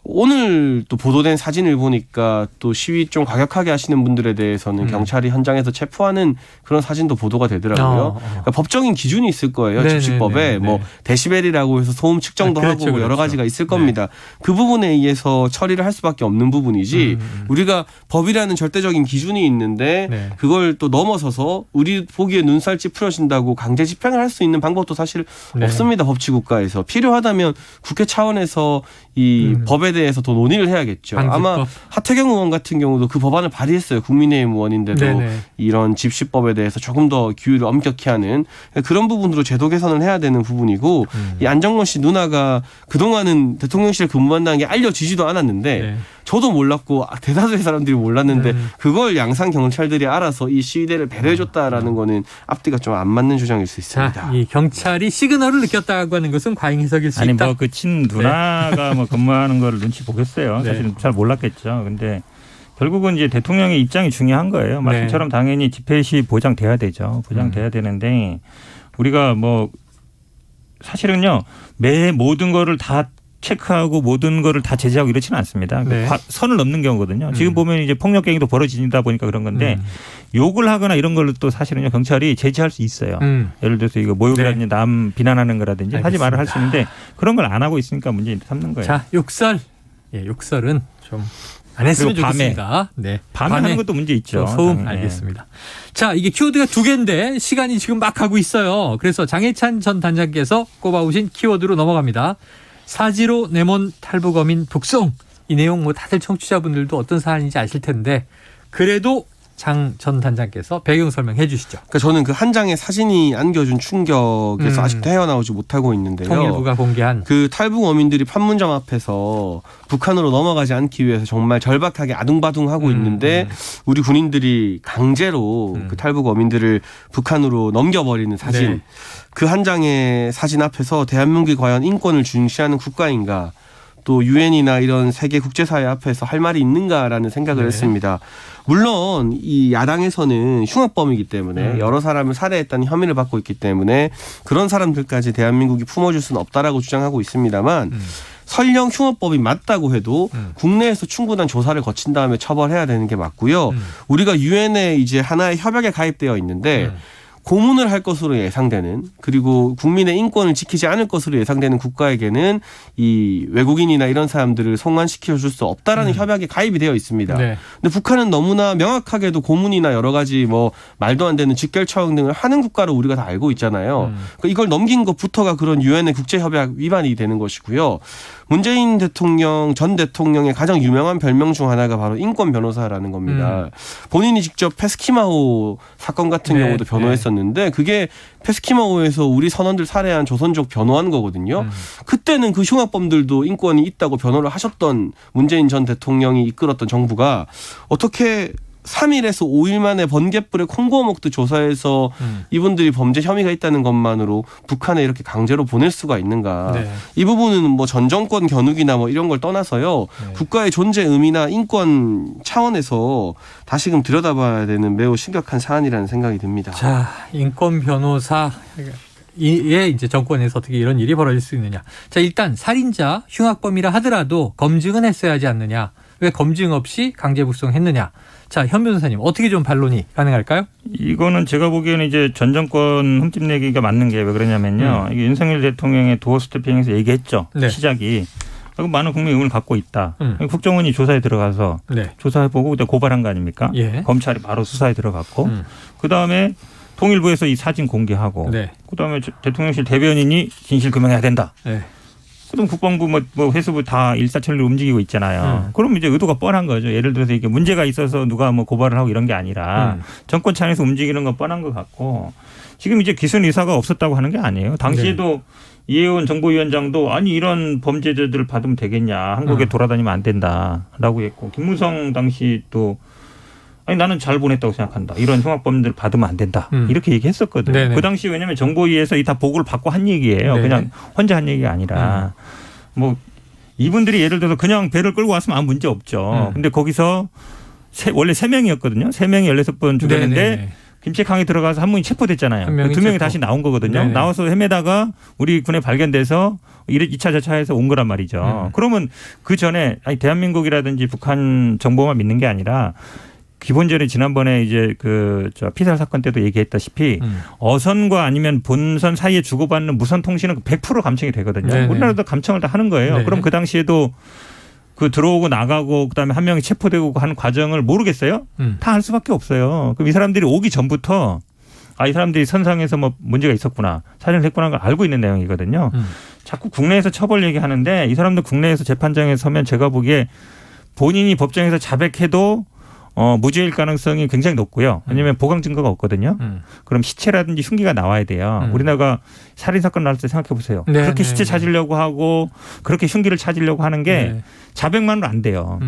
오늘 또 보도된 사진을 보니까 또 시위 좀 과격하게 하시는 분들에 대해서는 경찰이 현장에서 체포하는 그런 사진도 보도가 되더라고요. 그러니까 법적인 기준이 있을 거예요. 집시법에 뭐 데시벨이라고 해서 소음 측정도 하고 여러 가지가 있을 겁니다. 그 부분에 의해서 처리를 할 수밖에 없는 부분이지 우리가 법이라는 절대적인 기준이 있는데 그걸 또 넘어서서 우리 보기에 눈살 찌푸려진다고 강제 집행을 할 수 있는 방법도 사실 없습니다. 법치국가에서. 필요하다면 국회 차원에서 이 법에 대해서 더 논의를 해야겠죠. 방지법. 아마 하태경 의원 같은 경우도 그 법안을 발의했어요. 국민의힘 의원인데도 이런 집시법에 대해서 조금 더 규율을 엄격히 하는 그런 부분으로 제도 개선을 해야 되는 부분이고 이 안정권 씨 누나가 그동안은 대통령실에 근무한다는 게 알려지지도 않았는데 저도 몰랐고 대다수의 사람들이 몰랐는데 그걸 양산 경찰들이 알아서 이 시위대를 배려해줬다라는 거는 앞뒤가 좀 안 맞는 주장일 수 있습니다. 자, 이 경찰이 시그널을 느꼈다고 하는 것은 과잉 해석일 수 있다. 아니 뭐 그 친 누나가 뭐 근무하는 거를 눈치 보겠어요. 사실은 잘 몰랐겠죠. 근데 결국은 이제 대통령의 입장이 중요한 거예요. 말씀처럼 당연히 집회 시 보장돼야 되죠. 보장돼야 되는데 우리가 뭐 사실은요 모든 거를 다 체크하고 모든 거를 다 제재하고 이렇지는 않습니다. 선을 넘는 경우거든요. 지금 보면 이제 폭력행위도 벌어지다 보니까 그런 건데 욕을 하거나 이런 걸로 또 사실은요 경찰이 제재할 수 있어요. 예를 들어서 이거 모욕이라든지 남 비난하는 거라든지 하지 말을 할 수 있는데 그런 걸 안 하고 있으니까 문제 삼는 거예요. 자, 욕설. 욕설은 좀 안 했으면 좋겠습니다. 밤에 하는 것도 문제 있죠. 소음 알겠습니다. 자, 이게 키워드가 2개인데 시간이 지금 막 가고 있어요. 그래서 장해찬 전 단장께서 꼽아오신 키워드로 넘어갑니다. 사지로 내몬 탈북어민 북송. 이 내용 뭐 다들 청취자분들도 어떤 사안인지 아실 텐데 그래도 장 전 단장께서 배경 설명해 주시죠. 그러니까 저는 그 한 장의 사진이 안겨준 충격에서 아직도 헤어나오지 못하고 있는데요. 통일부가 공개한 그 탈북 어민들이 판문점 앞에서 북한으로 넘어가지 않기 위해서 정말 절박하게 아둥바둥하고 있는데 우리 군인들이 강제로 그 탈북 어민들을 북한으로 넘겨버리는 사진. 네. 그 한 장의 사진 앞에서 대한민국이 과연 인권을 중시하는 국가인가, 또 유엔이나 이런 세계 국제사회 앞에서 할 말이 있는가라는 생각을 했습니다. 물론 이 야당에서는 흉악범이기 때문에 여러 사람을 살해했다는 혐의를 받고 있기 때문에 그런 사람들까지 대한민국이 품어줄 수는 없다라고 주장하고 있습니다만 설령 흉악범이 맞다고 해도 국내에서 충분한 조사를 거친 다음에 처벌해야 되는 게 맞고요. 우리가 유엔에 이제 하나의 협약에 가입되어 있는데 고문을 할 것으로 예상되는, 그리고 국민의 인권을 지키지 않을 것으로 예상되는 국가에게는 이 외국인이나 이런 사람들을 송환시켜 줄 수 없다라는 협약에 가입이 되어 있습니다. 네. 근데 북한은 너무나 명확하게도 고문이나 여러 가지 뭐 말도 안 되는 직결 처형 등을 하는 국가로 우리가 다 알고 있잖아요. 그러니까 이걸 넘긴 것부터가 그런 유엔의 국제협약 위반이 되는 것이고요. 문재인 대통령 전 대통령의 가장 유명한 별명 중 하나가 바로 인권 변호사라는 겁니다. 본인이 직접 페스키마호 사건 같은 경우도 변호했었는데 그게 페스키마호에서 우리 선원들 살해한 조선족 변호한 거거든요. 그때는 그 흉악범들도 인권이 있다고 변호를 하셨던 문재인 전 대통령이 이끌었던 정부가 어떻게 3일에서 5일 만에 번갯불에 콩고 먹듯 조사해서 이분들이 범죄 혐의가 있다는 것만으로 북한에 이렇게 강제로 보낼 수가 있는가. 네. 이 부분은 뭐 전 정권 겨누기나 뭐 이런 걸 떠나서요. 국가의 존재 의미나 인권 차원에서 다시금 들여다봐야 되는 매우 심각한 사안이라는 생각이 듭니다. 자, 인권 변호사의 이제 정권에서 어떻게 이런 일이 벌어질 수 있느냐. 자, 일단 살인자, 흉악범이라 하더라도 검증은 했어야 하지 않느냐. 왜 검증 없이 강제북송했느냐. 자, 현 변호사님 어떻게 좀 반론이 가능할까요? 이거는 제가 보기에는 이제 전 정권 흠집내기가 맞는 게 왜 그러냐면요. 이게 윤석열 대통령의 도어 스태핑에서 얘기했죠. 네. 시작이. 많은 국민 의문을 갖고 있다. 국정원이 조사에 들어가서 조사해보고 그때 고발한 거 아닙니까? 예. 검찰이 바로 수사에 들어갔고 그다음에 통일부에서 이 사진 공개하고 그다음에 대통령실 대변인이 진실 규명해야 된다. 그럼 국방부 뭐 해수부 다 일사천리로 움직이고 있잖아요. 그럼 이제 의도가 뻔한 거죠. 예를 들어서 이게 문제가 있어서 누가 뭐 고발을 하고 이런 게 아니라 정권 차원에서 움직이는 건 뻔한 것 같고 지금 이제 기순 의사가 없었다고 하는 게 아니에요. 당시에도 이혜원 정보위원장도 아니 이런 범죄자들을 받으면 되겠냐. 한국에 돌아다니면 안 된다라고 했고 김무성 당시 또 아니 나는 잘 보냈다고 생각한다. 이런 흉악범들 받으면 안 된다. 이렇게 얘기했었거든요. 네네. 그 당시 왜냐하면 정보위에서 이 다 보고를 받고 한 얘기예요. 네네. 그냥 혼자 한 얘기가 아니라 뭐 이분들이 예를 들어서 그냥 배를 끌고 왔으면 아무 문제 없죠. 근데 거기서 원래 3명이었거든요. 3명이 16번 죽였는데 네네. 김책항에 들어가서 한 분이 체포됐잖아요. 2명이 다시 나온 거거든요. 네네. 나와서 헤매다가 우리 군에 발견돼서 2차 저차해서 온 거란 말이죠. 그러면 그 전에 아니 대한민국이라든지 북한 정보만 믿는 게 아니라 기본적으로 지난번에 이제 피살 사건 때도 얘기했다시피 어선과 아니면 본선 사이에 주고받는 무선 통신은 100% 감청이 되거든요. 네네. 우리나라도 감청을 다 하는 거예요. 네네. 그럼 그 당시에도 그 들어오고 나가고 그다음에 한 명이 체포되고 하는 과정을 모르겠어요? 다 알 수밖에 없어요. 그럼 이 사람들이 오기 전부터 이 사람들이 선상에서 뭐 문제가 있었구나, 살인을 했구나 걸 알고 있는 내용이거든요. 자꾸 국내에서 처벌 얘기하는데 이 사람들 국내에서 재판장에 서면 제가 보기에 본인이 법정에서 자백해도 무죄일 가능성이 굉장히 높고요. 왜냐하면 보강 증거가 없거든요. 그럼 시체라든지 흉기가 나와야 돼요. 우리나라가 살인사건 나올 때 생각해 보세요. 네, 그렇게 시체 찾으려고 하고 그렇게 흉기를 찾으려고 하는 게 자백만으로 안 돼요.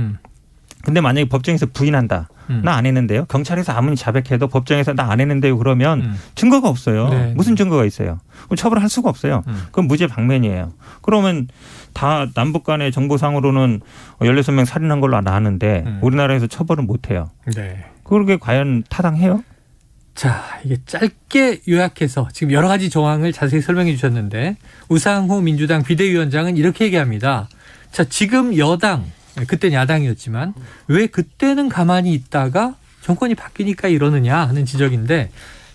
근데 만약에 법정에서 부인한다. 나 안 했는데요. 경찰에서 아무리 자백해도 법정에서 나 안 했는데요. 그러면 증거가 없어요. 네. 무슨 증거가 있어요? 그럼 처벌할 수가 없어요. 그럼 무죄 방면이에요. 그러면 다 남북 간의 정보상으로는 16명 살인한 걸로 나왔는데 우리나라에서 처벌은 못 해요. 네. 그게 과연 타당해요? 자, 이게 짧게 요약해서 지금 여러 가지 정황을 자세히 설명해 주셨는데 우상호 민주당 비대위원장은 이렇게 얘기합니다. 자, 지금 여당, 그때는 야당이었지만 왜 그때는 가만히 있다가 정권이 바뀌니까 이러느냐 하는 지적인데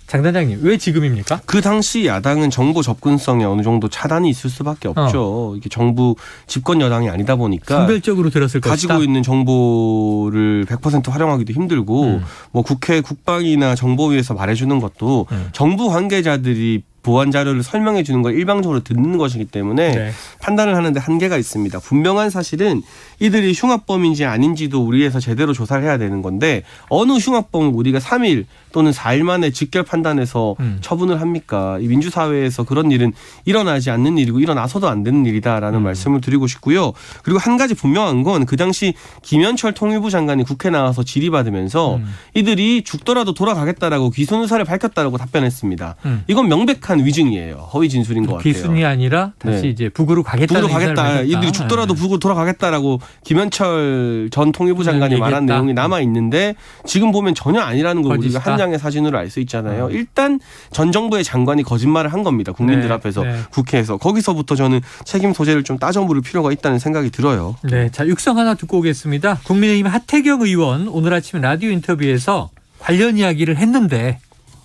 장 단장님 왜 지금입니까? 그 당시 야당은 정보 접근성에 어느 정도 차단이 있을 수밖에 없죠. 이게 정부 집권 여당이 아니다 보니까 선별적으로 들었을 것이다. 가지고 있는 정보를 100% 활용하기도 힘들고 뭐 국회 국방이나 정보위에서 말해주는 것도 정부 관계자들이 보완 자료를 설명해 주는 걸 일방적으로 듣는 것이기 때문에 판단을 하는데 한계가 있습니다. 분명한 사실은 이들이 흉악범인지 아닌지도 우리에서 제대로 조사를 해야 되는 건데 어느 흉악범을 우리가 3일 또는 4일 만에 직결 판단해서 처분을 합니까? 이 민주사회에서 그런 일은 일어나지 않는 일이고 일어나서도 안 되는 일이다라는 말씀을 드리고 싶고요. 그리고 한 가지 분명한 건 그 당시 김현철 통일부 장관이 국회 나와서 질의받으면서 이들이 죽더라도 돌아가겠다라고 귀순 의사를 밝혔다라고 답변했습니다. 이건 명백한 위증이에요. 허위 진술인 것 같아요. 귀순이 아니라 다시 이제 북으로 가겠다는 북으로 가겠다. 이들이 죽더라도 북으로 돌아가겠다라고 김현철 전 통일부 장관이 말한 내용이 남아 있는데 지금 보면 전혀 아니라는 걸 우리가 한 장의 사진으로 알 수 있잖아요. 일단 전 정부의 장관이 거짓말을 한 겁니다. 국민들 앞에서 국회에서. 거기서부터 저는 책임 소재를 좀 따져 물을 필요가 있다는 생각이 들어요. 네, 자 육성 하나 듣고 오겠습니다. 국민의힘 하태경 의원 오늘 아침 라디오 인터뷰에서 관련 이야기를 했는데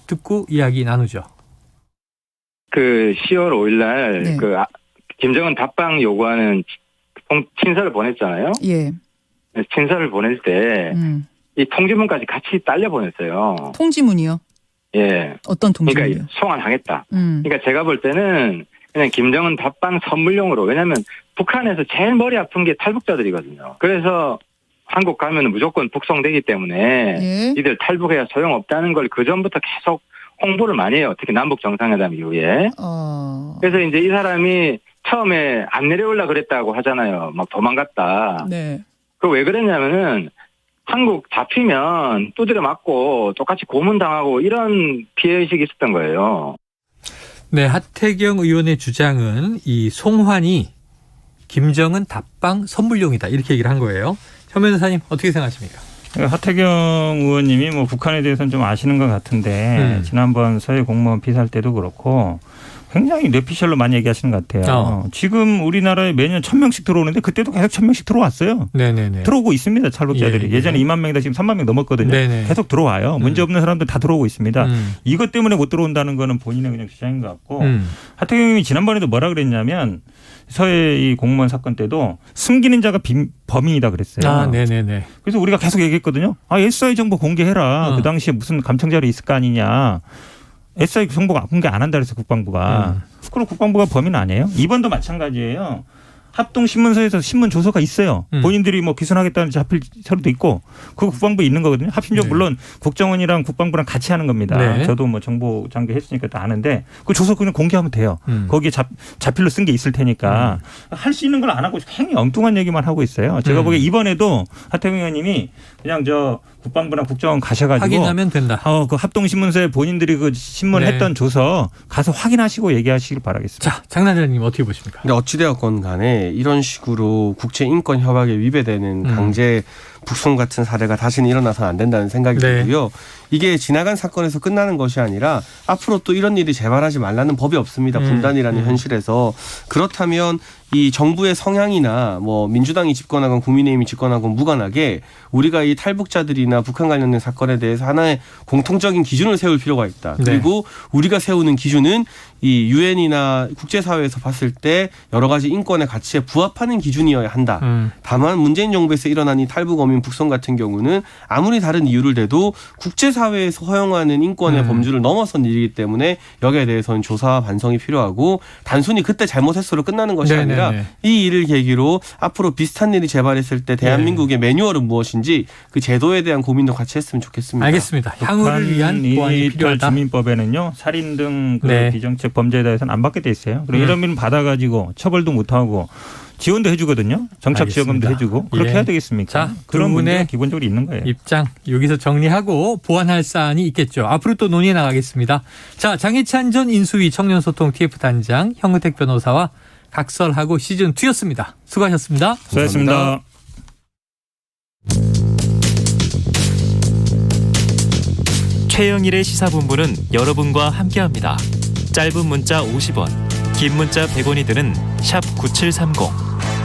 듣고 이야기 나누죠. 그 10월 5일 날 그 김정은 답방 요구하는 친서를 보냈잖아요. 예. 친서를 보낼 때 이 통지문까지 같이 딸려 보냈어요. 통지문이요? 예. 어떤 통지문이요? 그러니까 송환하겠다. 그러니까 제가 볼 때는 그냥 김정은 답방 선물용으로, 왜냐하면 북한에서 제일 머리 아픈 게 탈북자들이거든요. 그래서 한국 가면 무조건 북송되기 때문에 이들 탈북해야 소용없다는 걸 그전부터 계속 홍보를 많이 해요. 특히 남북 정상회담 이후에. 그래서 이제 이 사람이 처음에 안 내려올라 그랬다고 하잖아요. 막 도망갔다. 네. 그 왜 그랬냐면은 한국 잡히면 두드려 맞고 똑같이 고문당하고 이런 피해의식이 있었던 거예요. 네, 하태경 의원의 주장은 이 송환이 김정은 답방 선물용이다 이렇게 얘기를 한 거예요. 현 변호사님 어떻게 생각하십니까? 하태경 의원님이 뭐 북한에 대해서는 좀 아시는 것 같은데 지난번 서해 공무원 피살 때도 그렇고 굉장히 뇌피셜로 많이 얘기하시는 것 같아요. 지금 우리나라에 매년 1,000명씩 들어오는데 그때도 계속 1,000명씩 들어왔어요. 네네네. 들어오고 있습니다. 탈북자들이. 예전에 2만 명이다 지금 3만 명 넘었거든요. 네네. 계속 들어와요. 문제 없는 사람들 다 들어오고 있습니다. 이것 때문에 못 들어온다는 거는 본인의 그냥 주장인 것 같고 하태경 의원님이 지난번에도 뭐라 그랬냐면 서해 이 공무원 사건 때도 숨기는 자가 범인이다 그랬어요. 아, 네네네. 그래서 우리가 계속 얘기했거든요. SI 정보 공개해라. 그 당시에 무슨 감청자료 있을 거 아니냐. SI 정보가 공개 안 한다 그래서 국방부가. 그럼 국방부가 범인 아니에요? 이번도 마찬가지예요. 합동신문서에서 신문 조서가 있어요. 본인들이 뭐 기소하겠다는 자필 서류도 있고 그거 국방부에 있는 거거든요. 합심적 물론 국정원이랑 국방부랑 같이 하는 겁니다. 네. 저도 뭐 정보 장교 했으니까 다 아는데 그 조서 그냥 공개하면 돼요. 거기에 자필로 쓴 게 있을 테니까 할 수 있는 걸 안 하고 굉장히 엉뚱한 얘기만 하고 있어요. 제가 보기에 이번에도 하태경 의원님이 그냥 저 국방부나 국정원 가셔가지고 확인하면 된다. 그 합동신문서에 본인들이 그 신문했던 조서 가서 확인하시고 얘기하시길 바라겠습니다. 자, 장 단장님 어떻게 보십니까? 근데 어찌되었건 간에 이런 식으로 국제인권 협약에 위배되는 강제 북송 같은 사례가 다시는 일어나서는 안 된다는 생각이 들고요. 이게 지나간 사건에서 끝나는 것이 아니라 앞으로 또 이런 일이 재발하지 말라는 법이 없습니다. 분단이라는 현실에서. 그렇다면 이 정부의 성향이나 뭐 민주당이 집권하건 국민의힘이 집권하건 무관하게 우리가 이 탈북자들이나 북한 관련된 사건에 대해서 하나의 공통적인 기준을 세울 필요가 있다. 그리고 우리가 세우는 기준은 이 유엔이나 국제사회에서 봤을 때 여러 가지 인권의 가치에 부합하는 기준이어야 한다. 다만 문재인 정부에서 일어난 이 탈북 어민 북송 같은 경우는 아무리 다른 이유를 대도 국제사회에서 허용하는 인권의 범주를 넘어선 일이기 때문에 여기에 대해서는 조사와 반성이 필요하고 단순히 그때 잘못했어로 끝나는 것이 아니라 이 일을 계기로 앞으로 비슷한 일이 재발했을 때 대한민국의 매뉴얼은 무엇인지 그 제도에 대한 고민도 같이 했으면 좋겠습니다. 알겠습니다. 향후를 위한 보완이 필요하다. 주민법에는요. 살인 등 그 비정책 범죄에 대해서는 안 받게 돼 있어요. 그리고 이런 일 받아가지고 처벌도 못하고 지원도 해주거든요. 정착지원금도 해주고 그렇게 해야 되겠습니까? 자, 그런 문제가 기본적으로 있는 거예요. 입장 여기서 정리하고 보완할 사안이 있겠죠. 앞으로 또 논의해 나가겠습니다. 자, 장혜찬 전 인수위 청년소통 TF단장, 형은택 변호사와 각설하고 시즌2였습니다. 수고하셨습니다. 수고하셨습니다. 최영일의 시사본부는 여러분과 함께합니다. 짧은 문자 50원, 긴 문자 100원이 드는 샵 9730.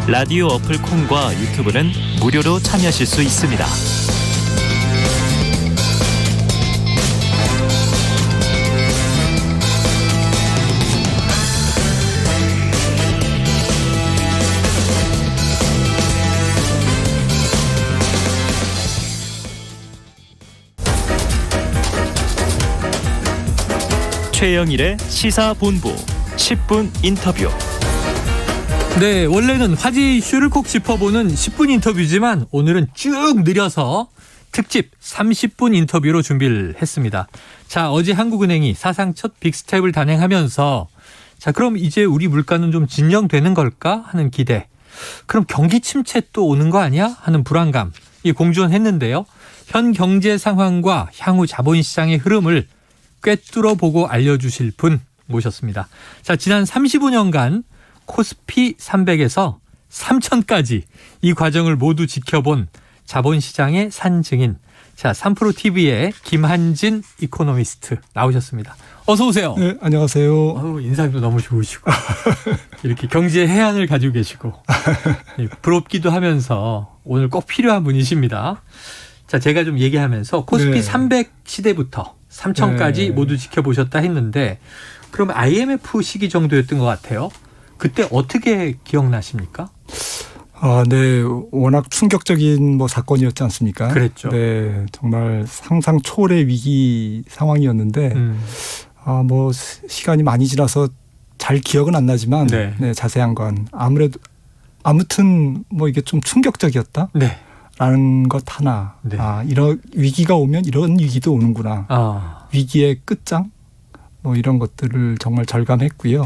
라디오 어플 콩과 유튜브는 무료로 참여하실 수 있습니다. 최영일의 시사본부 10분 인터뷰. 네, 원래는 화제 이슈를 콕 짚어보는 10분 인터뷰지만 오늘은 쭉 느려서 특집 30분 인터뷰로 준비를 했습니다. 자, 어제 한국은행이 사상 첫 빅스텝을 단행하면서 자, 그럼 이제 우리 물가는 좀 진정되는 걸까 하는 기대. 그럼 경기 침체 또 오는 거 아니야? 하는 불안감. 이 공존했는데요. 현 경제 상황과 향후 자본시장의 흐름을 꿰뚫어 보고 알려주실 분 모셨습니다. 자, 지난 35년간 코스피 300에서 3000까지 이 과정을 모두 지켜본 자본시장의 산증인. 자, 3프로TV의 김한진 이코노미스트 나오셨습니다. 어서 오세요. 네, 안녕하세요. 인상도 너무 좋으시고 이렇게 경제 해안을 가지고 계시고 부럽기도 하면서 오늘 꼭 필요한 분이십니다. 자, 제가 좀 얘기하면서 코스피 네. 300 시대부터 3000까지 네. 모두 지켜보셨다 했는데 그럼 IMF 시기 정도였던 것 같아요. 그때 어떻게 기억나십니까? 네, 워낙 충격적인 사건이었지 않습니까? 그랬죠. 네, 정말 상상 초월의 위기 상황이었는데, 시간이 많이 지나서 잘 기억은 안 나지만, 네, 자세한 건 아무튼 이게 좀 충격적이었다. 네. 라는 것 하나. 네. 이런 위기가 오면 이런 위기도 오는구나. 위기의 끝장? 이런 것들을 정말 절감했고요.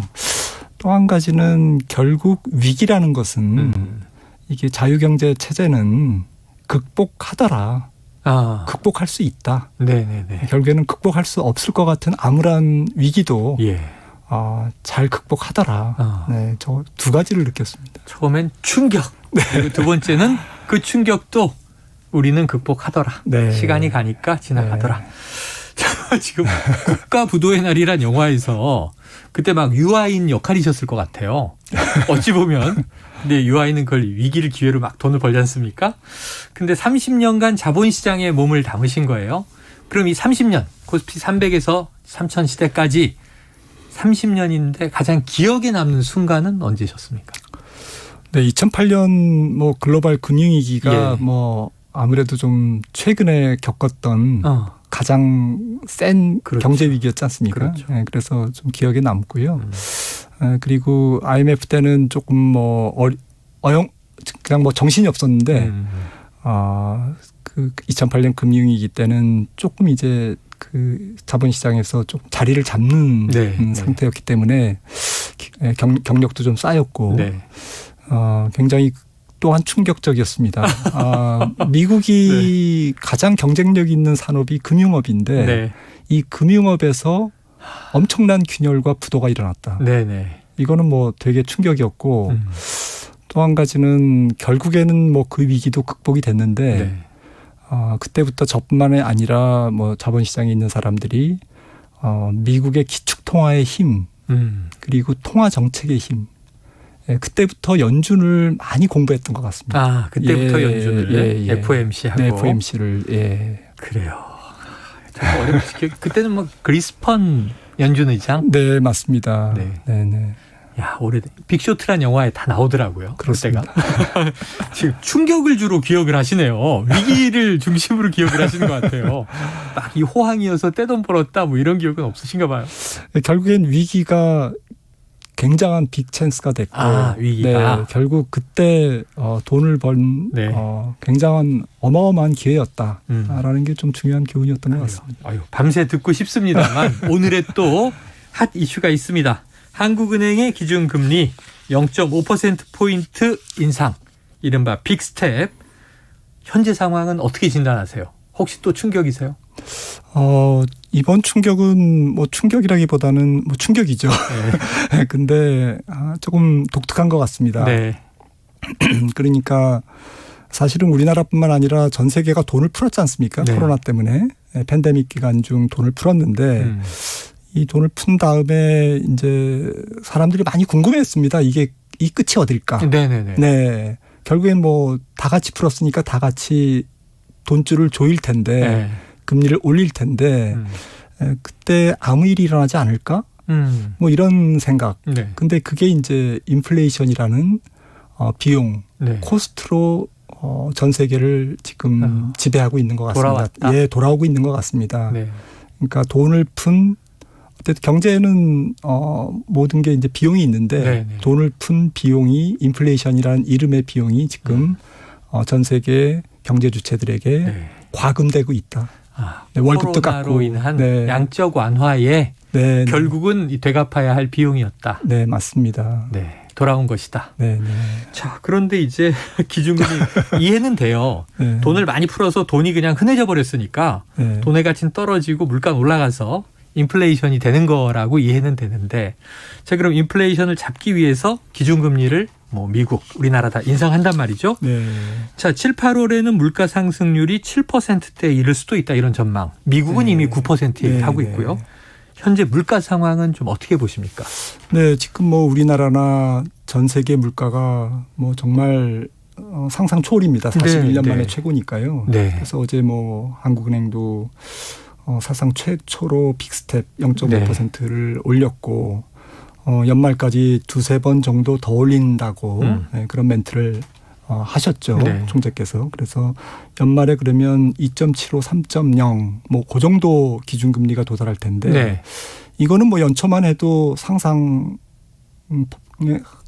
또 한 가지는 결국 위기라는 것은 이게 자유경제 체제는 극복하더라. 극복할 수 있다. 네네네. 결국에는 극복할 수 없을 것 같은 암울한 위기도 잘 극복하더라. 네, 저 두 가지를 느꼈습니다. 처음엔 충격. 그리고 두 번째는 그 충격도 우리는 극복하더라. 네. 시간이 가니까 지나가더라. 지금 국가부도의 날이란 영화에서 그때 막 유아인 역할이셨을 것 같아요. 어찌 보면. 근데 유아인은 그걸 위기를 기회로 막 돈을 벌지 않습니까? 근데 30년간 자본시장에 몸을 담으신 거예요. 그럼 이 30년, 코스피 300에서 3000 시대까지 30년인데 가장 기억에 남는 순간은 언제셨습니까? 네, 2008년 글로벌 금융위기가 아무래도 좀 최근에 겪었던 가장 센 경제 위기였지 않습니까? 그렇죠. 네, 그래서 좀 기억에 남고요. 그리고 IMF 때는 조금 그냥 정신이 없었는데 그 2008년 금융위기 때는 조금 이제 그 자본시장에서 좀 자리를 잡는 상태였기 때문에 경력도 좀 쌓였고 굉장히 또한 충격적이었습니다. 미국이 가장 경쟁력 있는 산업이 금융업인데 이 금융업에서 엄청난 균열과 부도가 일어났다. 이거는 되게 충격이었고 또 한 가지는 결국에는 그 위기도 극복이 됐는데 그때부터 저뿐만이 아니라 자본시장에 있는 사람들이 미국의 기축통화의 힘 그리고 통화 정책의 힘 그때부터 연준을 많이 공부했던 것 같습니다. 그때부터 연준을 FOMC하고. 네, FOMC를 그래요. 그때는 그리스펀 연준 의장? 네, 맞습니다. 네. 야, 오래된 빅쇼트란 영화에 다 나오더라고요. 그렇습니다. 지금 충격을 주로 기억을 하시네요. 위기를 중심으로 기억을 하시는 것 같아요. 막 이 호황이어서 떼돈 벌었다 이런 기억은 없으신가 봐요. 결국엔 위기가 굉장한 빅 찬스가 됐고 위기가. 결국 그때 돈을 번 굉장한 어마어마한 기회였다라는 게 좀 중요한 교훈이었던 것 같습니다. 밤새 듣고 싶습니다만 오늘의 또 핫 이슈가 있습니다. 한국은행의 기준금리 0.5%포인트 인상, 이른바 빅스텝. 현재 상황은 어떻게 진단하세요? 혹시 또 충격이세요? 이번 충격은 충격이라기보다는 충격이죠. 근데 조금 독특한 것 같습니다. 그러니까 사실은 우리나라뿐만 아니라 전 세계가 돈을 풀었지 않습니까? 코로나 때문에 팬데믹 기간 중 돈을 풀었는데 이 돈을 푼 다음에 이제 사람들이 많이 궁금해했습니다. 이게 이 끝이 어딜까? 네. 결국엔 다 같이 풀었으니까 다 같이 돈줄을 조일 텐데 금리를 올릴 텐데 그때 아무 일이 일어나지 않을까? 이런 생각. 근데 그게 이제 인플레이션이라는 비용, 코스트로 전 세계를 지금 지배하고 있는 것 같습니다. 돌아왔다. 돌아오고 있는 것 같습니다. 그러니까 돈을 푼 어쨌든 경제는 모든 게 이제 비용이 있는데 네네. 돈을 푼 비용이 인플레이션이라는 이름의 비용이 지금 전 세계 경제 주체들에게 네. 과금되고 있다. 네, 월급도 코로나로 깎고 인한 네. 양적 완화에 네, 결국은 되갚아야 할 비용이었다. 네, 맞습니다. 네, 돌아온 것이다. 네, 네. 자, 그런데 이제 기준금리 이해는 돼요. 네. 돈을 많이 풀어서 돈이 그냥 흔해져 버렸으니까 네. 돈의 가치는 떨어지고 물가는 올라가서 인플레이션이 되는 거라고 이해는 되는데, 자, 그럼 인플레이션을 잡기 위해서 기준금리를 미국, 우리나라 다 인상한단 말이죠. 네. 자, 7, 8월에는 물가 상승률이 7%대에 이를 수도 있다, 이런 전망. 미국은 네. 이미 9%에 네, 하고 네. 있고요. 현재 물가 상황은 좀 어떻게 보십니까? 네, 지금 우리나라나 전 세계 물가가 정말 상상 초월입니다. 41년 네, 만에 네. 최고니까요. 네. 그래서 어제 한국은행도 사상 최초로 빅스텝 0.5%를 올렸고 연말까지 두세 번 정도 더 올린다고 네, 그런 멘트를 하셨죠. 네. 총재께서. 그래서 연말에 그러면 2.75, 3.0 그 정도 기준금리가 도달할 텐데 네. 이거는 연초만 해도 상상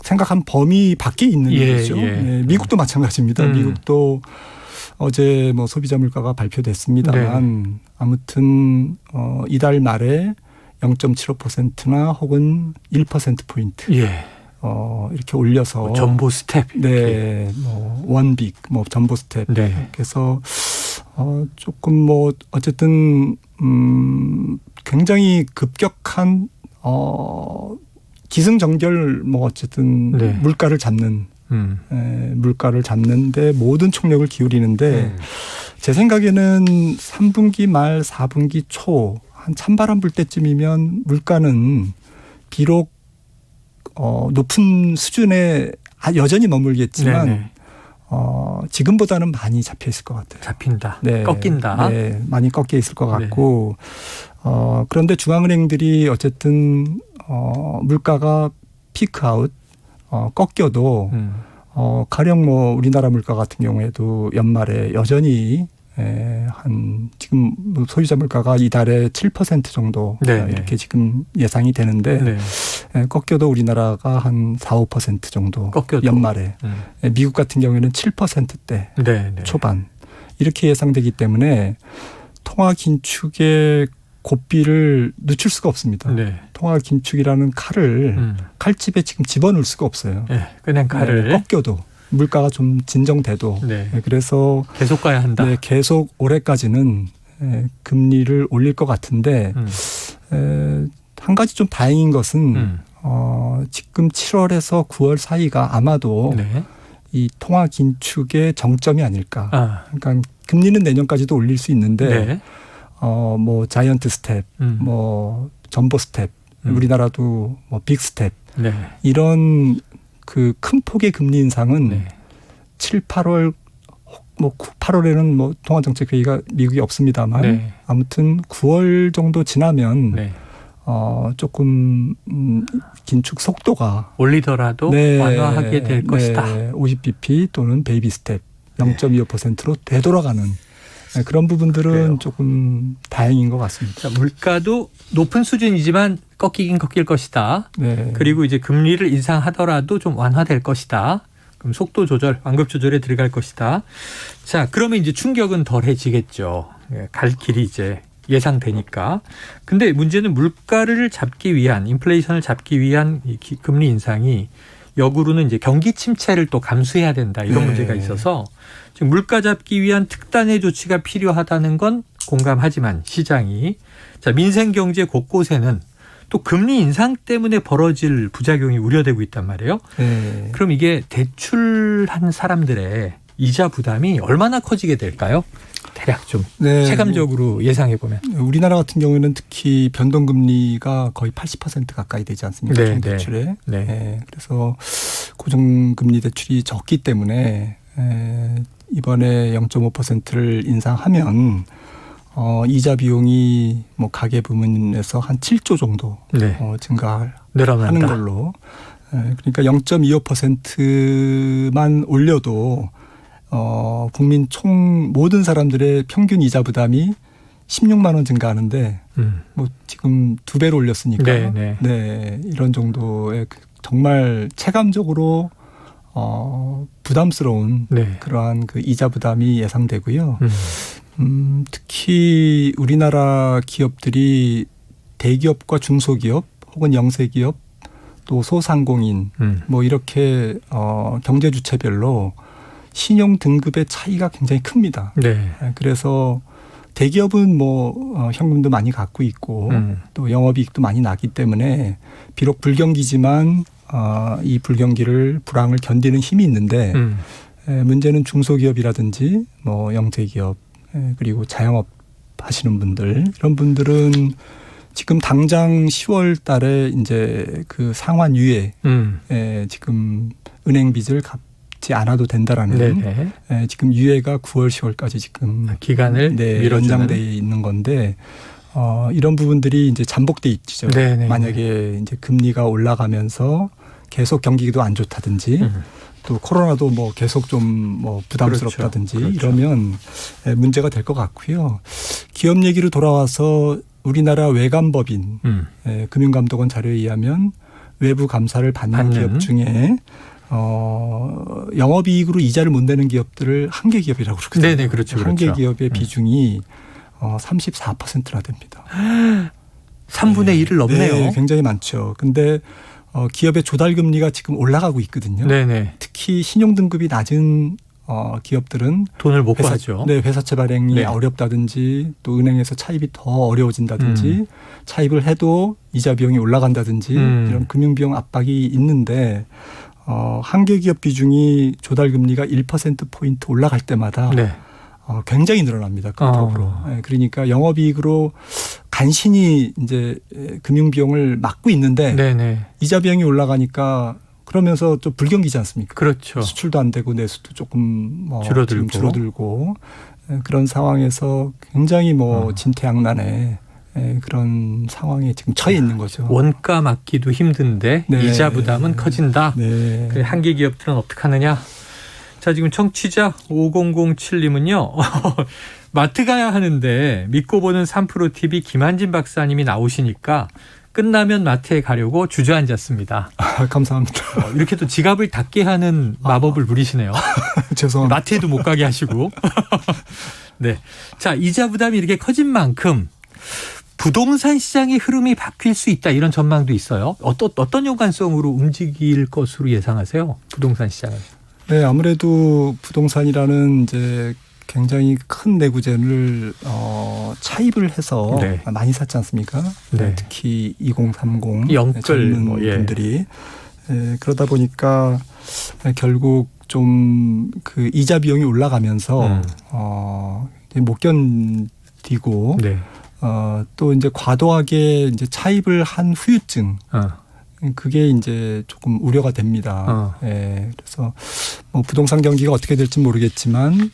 생각한 범위 밖에 있는 거죠. 예. 네, 미국도 마찬가지입니다. 미국도 어제 소비자 물가가 발표됐습니다만 네. 아무튼 이달 말에 0.75%나 혹은 1%포인트 예. 이렇게 올려서 전보 스텝. 네, 원빅, 전보 스텝. 네. 그래서 조금 어쨌든 굉장히 급격한 기승전결 어쨌든 네. 물가를 잡는 물가를 잡는데 모든 총력을 기울이는데 제 생각에는 3분기 말 4분기 초 한 찬바람 불 때쯤이면 물가는 비록 높은 수준에 여전히 머물겠지만 네네. 지금보다는 많이 잡혀 있을 것 같아요. 잡힌다. 네. 꺾인다. 네, 많이 꺾여 있을 것 같고 그런데 중앙은행들이 어쨌든 물가가 피크아웃 꺾여도 가령 우리나라 물가 같은 경우에도 연말에 여전히 지금 소비자 물가가 이달에 7% 정도 네네. 이렇게 지금 예상이 되는데 네. 꺾여도 우리나라가 한 4, 5% 정도 꺾여도. 연말에 미국 같은 경우에는 7%대 네네. 초반 이렇게 예상되기 때문에 통화 긴축의 고삐를 늦출 수가 없습니다. 네. 통화 긴축이라는 칼을 칼집에 지금 집어넣을 수가 없어요. 네. 그냥 칼을 꺾여도 물가가 좀 진정돼도 네. 그래서 계속 가야 한다. 네, 계속 올해까지는 금리를 올릴 것 같은데 한 가지 좀 다행인 것은 지금 7월에서 9월 사이가 아마도 네. 이 통화 긴축의 정점이 아닐까. 그러니까 금리는 내년까지도 올릴 수 있는데 네. 자이언트 스텝, 전보 스텝, 우리나라도 빅 스텝 네. 이런 그 큰 폭의 금리 인상은 네. 7, 8월 8월에는 통화정책회의가 미국이 없습니다만 네. 아무튼 9월 정도 지나면 네. 조금 긴축 속도가 올리더라도 완화하게 될 것이다. 50bp 또는 베이비 스텝 0.25%로 되돌아가는 그런 부분들은 그래요. 조금 다행인 것 같습니다. 자, 물가도 높은 수준이지만 꺾이긴 꺾일 것이다. 네. 그리고 이제 금리를 인상하더라도 좀 완화될 것이다. 그럼 속도 조절, 완급 조절에 들어갈 것이다. 자, 그러면 이제 충격은 덜해지겠죠. 갈 길이 이제 예상되니까. 근데 문제는 물가를 잡기 위한, 인플레이션을 잡기 위한 이 금리 인상이 역으로는 이제 경기 침체를 또 감수해야 된다. 이런 문제가 있어서 지금 물가 잡기 위한 특단의 조치가 필요하다는 건 공감하지만 시장이 자, 민생 경제 곳곳에는 또 금리 인상 때문에 벌어질 부작용이 우려되고 있단 말이에요. 네. 그럼 이게 대출한 사람들의 이자 부담이 얼마나 커지게 될까요? 대략 좀 체감적으로 예상해 보면. 우리나라 같은 경우에는 특히 변동금리가 거의 80% 가까이 되지 않습니까? 네, 총대출에. 네. 네. 그래서 고정금리 대출이 적기 때문에 이번에 0.5%를 인상하면 이자 비용이 가계 부문에서 한 7조 정도 증가하는 걸로. 그러니까 0.25%만 올려도 국민 모든 사람들의 평균 이자 부담이 16만 원 증가하는데 뭐 지금 2배로 올렸으니까 네. 네, 이런 정도의 정말 체감적으로 부담스러운 네. 그러한 그 이자 부담이 예상되고요. 특히 우리나라 기업들이 대기업과 중소기업 혹은 영세기업 또 소상공인 뭐 이렇게 경제 주체별로 신용 등급의 차이가 굉장히 큽니다. 네. 그래서 대기업은 뭐 현금도 많이 갖고 있고 또 영업이익도 많이 나기 때문에 비록 불경기지만 이 불경기를 불황을 견디는 힘이 있는데 문제는 중소기업이라든지 뭐 영세기업 그리고 자영업 하시는 분들 이런 분들은 지금 당장 10월 달에 이제 그 상환 유예 지금 은행 빚을 갚지 않아도 된다라는 지금 유예가 9월 10월까지 지금 기간을 연장돼 있는 건데 이런 부분들이 이제 잠복돼 있죠. 만약에 이제 금리가 올라가면서 계속 경기도 안 좋다든지 또 코로나도 뭐 계속 좀 뭐 부담스럽다든지 그렇죠. 이러면 문제가 될 것 같고요. 기업 얘기로 돌아와서 우리나라 외감법인 금융감독원 자료에 의하면 외부 감사를 받는 기업 중에 영업이익으로 이자를 못 내는 기업들을 한계 기업이라고 그러거든요. 네네, 그렇죠. 한계 기업의 비중이 34%나 됩니다. 3분의 1을 넘네요. 네, 굉장히 많죠. 근데 기업의 조달 금리가 지금 올라가고 있거든요. 네네. 특히 신용 등급이 낮은 기업들은 돈을 못 구하죠. 네, 회사채 발행이 어렵다든지 또 은행에서 차입이 더 어려워진다든지 차입을 해도 이자 비용이 올라간다든지 이런 금융 비용 압박이 있는데 한계 기업 비중이 조달 금리가 1%포인트 올라갈 때마다 굉장히 늘어납니다. 그 법으로. 그러니까 영업이익으로 간신히 이제 금융 비용을 막고 있는데 이자 비용이 올라가니까 그러면서 좀 불경기지 않습니까? 그렇죠. 수출도 안 되고 내수도 조금 줄어들고 그런 상황에서 굉장히 뭐 진퇴양난의 그런 상황에 지금 처해 있는 거죠. 원가 막기도 힘든데 이자 부담은 커진다. 그래, 한계 기업들은 어떻게 하느냐? 자, 지금 청취자 5007님은요. 마트 가야 하는데 믿고 보는 3프로TV 김한진 박사님이 나오시니까 끝나면 마트에 가려고 주저앉았습니다. 감사합니다. 이렇게 또 지갑을 닫게 하는 마법을 부리시네요. 죄송합니다. 마트에도 못 가게 하시고. 네. 자, 이자 부담이 이렇게 커진 만큼 부동산 시장의 흐름이 바뀔 수 있다 이런 전망도 있어요. 어떤 연관성으로 움직일 것으로 예상하세요? 부동산 시장은. 네, 아무래도 부동산이라는 이제 굉장히 큰 내구재를 차입을 해서 많이 샀지 않습니까? 특히 2030 영끌 젊은 분들이 그러다 보니까 결국 좀 그 이자 비용이 올라가면서 못 견디고 또 이제 과도하게 이제 차입을 한 후유증. 그게 이제 조금 우려가 됩니다. 그래서 뭐 부동산 경기가 어떻게 될지 모르겠지만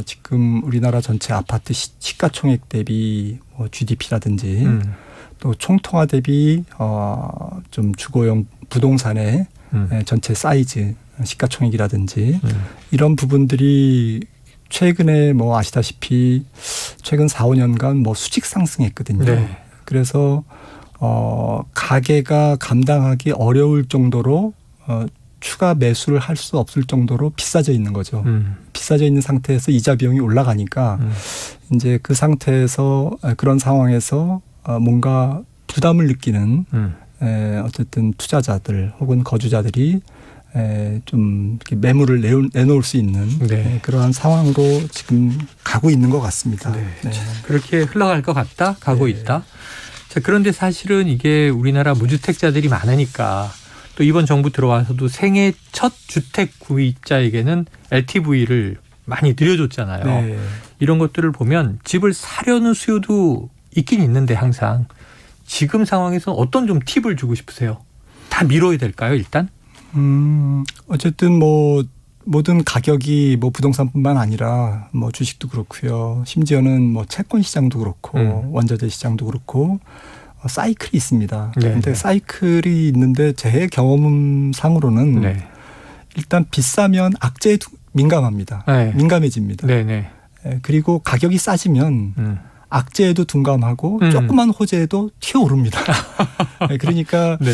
지금 우리나라 전체 아파트 시가총액 대비 뭐 GDP라든지 또 총통화 대비 좀 주거용 부동산의 전체 사이즈 시가총액이라든지 이런 부분들이 최근에 뭐 아시다시피 최근 4, 5년간 뭐 수직 상승했거든요. 그래서 가계가 감당하기 어려울 정도로 추가 매수를 할 수 없을 정도로 비싸져 있는 거죠. 비싸져 있는 상태에서 이자 비용이 올라가니까 이제 그 상태에서 그런 상황에서 뭔가 부담을 느끼는 어쨌든 투자자들 혹은 거주자들이 좀 이렇게 매물을 내놓을 수 있는 그러한 상황으로 지금 가고 있는 것 같습니다. 그렇게 흘러갈 것 같다? 가고 있다? 자, 그런데 사실은 이게 우리나라 무주택자들이 많으니까 또 이번 정부 들어와서도 생애 첫 주택 구입자에게는 LTV를 많이 늘려줬잖아요. 이런 것들을 보면 집을 사려는 수요도 있긴 있는데 항상 지금 상황에서 어떤 좀 팁을 주고 싶으세요? 다 미뤄야 될까요, 일단? 어쨌든 뭐 모든 가격이 뭐 부동산뿐만 아니라 뭐 주식도 그렇고요. 심지어는 뭐 채권 시장도 그렇고 원자재 시장도 그렇고 사이클이 있습니다. 그런데 사이클이 있는데 제 경험상으로는 일단 비싸면 악재에 민감합니다. 민감해집니다. 그리고 가격이 싸지면 악재에도 둔감하고 조그만 호재에도 튀어오릅니다. 그러니까 네.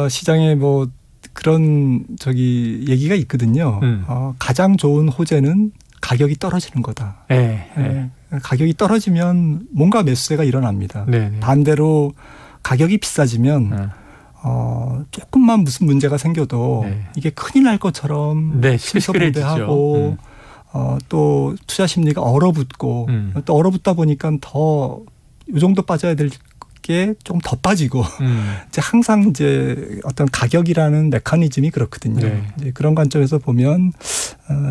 시장에 뭐 그런 얘기가 있거든요. 가장 좋은 호재는 가격이 떨어지는 거다. 가격이 떨어지면 뭔가 매수세가 일어납니다. 반대로 가격이 비싸지면 조금만 무슨 문제가 생겨도 이게 큰일 날 것처럼 실수보대하고 또 투자 심리가 얼어붙고 또 얼어붙다 보니까 더 이 정도 빠져야 될 게 좀 더 빠지고 이제 항상 이제 어떤 가격이라는 메커니즘이 그렇거든요. 이제 그런 관점에서 보면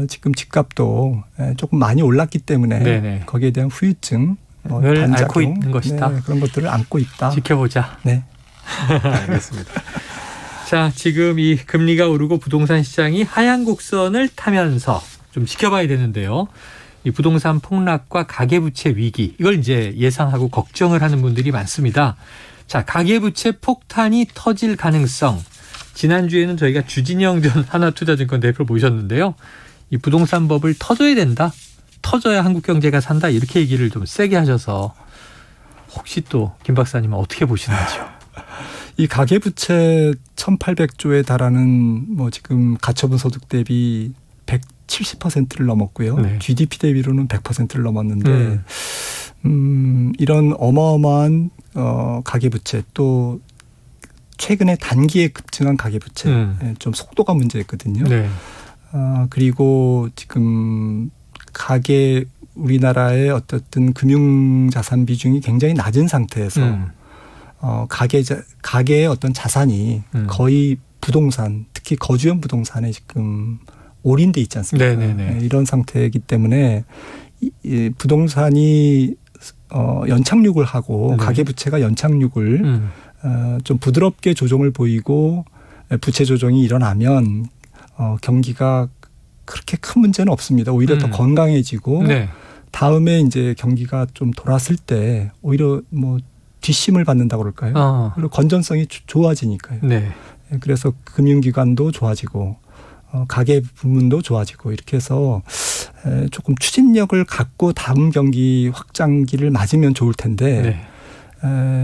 지금 집값도 조금 많이 올랐기 때문에 거기에 대한 후유증, 을 앓고 있는 것이다. 그런 것들을 안고 있다. 지켜보자. 네. 알겠습니다. 자, 지금 이 금리가 오르고 부동산 시장이 하향 곡선을 타면서 좀 지켜봐야 되는데요. 이 부동산 폭락과 가계부채 위기, 이걸 이제 예상하고 걱정을 하는 분들이 많습니다. 자, 가계부채 폭탄이 터질 가능성. 지난주에는 저희가 주진영 전 하나투자증권 대표 모셨는데요. 이 부동산법을 터져야 된다. 터져야 한국 경제가 산다. 이렇게 얘기를 좀 세게 하셔서 혹시 또 김 박사님은 어떻게 보시는지요? 이 가계부채 1,800조에 달하는 뭐 지금 가처분 소득 대비 170%를 넘었고요. GDP 대비로는 100%를 넘었는데 이런 어마어마한 가계부채 또 최근에 단기에 급증한 가계부채 좀 속도가 문제였거든요. 그리고 지금 우리나라의 어떤 금융자산 비중이 굉장히 낮은 상태에서 가계의 어떤 자산이 거의 부동산, 특히 거주형 부동산에 지금 올인돼 있지 않습니까? 이런 상태이기 때문에 부동산이 연착륙을 하고 가계부채가 연착륙을 좀 부드럽게 조정을 보이고 부채 조정이 일어나면 경기가 그렇게 큰 문제는 없습니다. 오히려 더 건강해지고 다음에 이제 경기가 좀 돌았을 때 오히려 뭐 뒷심을 받는다고 그럴까요? 그리고 건전성이 좋아지니까요. 그래서 금융기관도 좋아지고 가계 부문도 좋아지고 이렇게 해서 조금 추진력을 갖고 다음 경기 확장기를 맞으면 좋을 텐데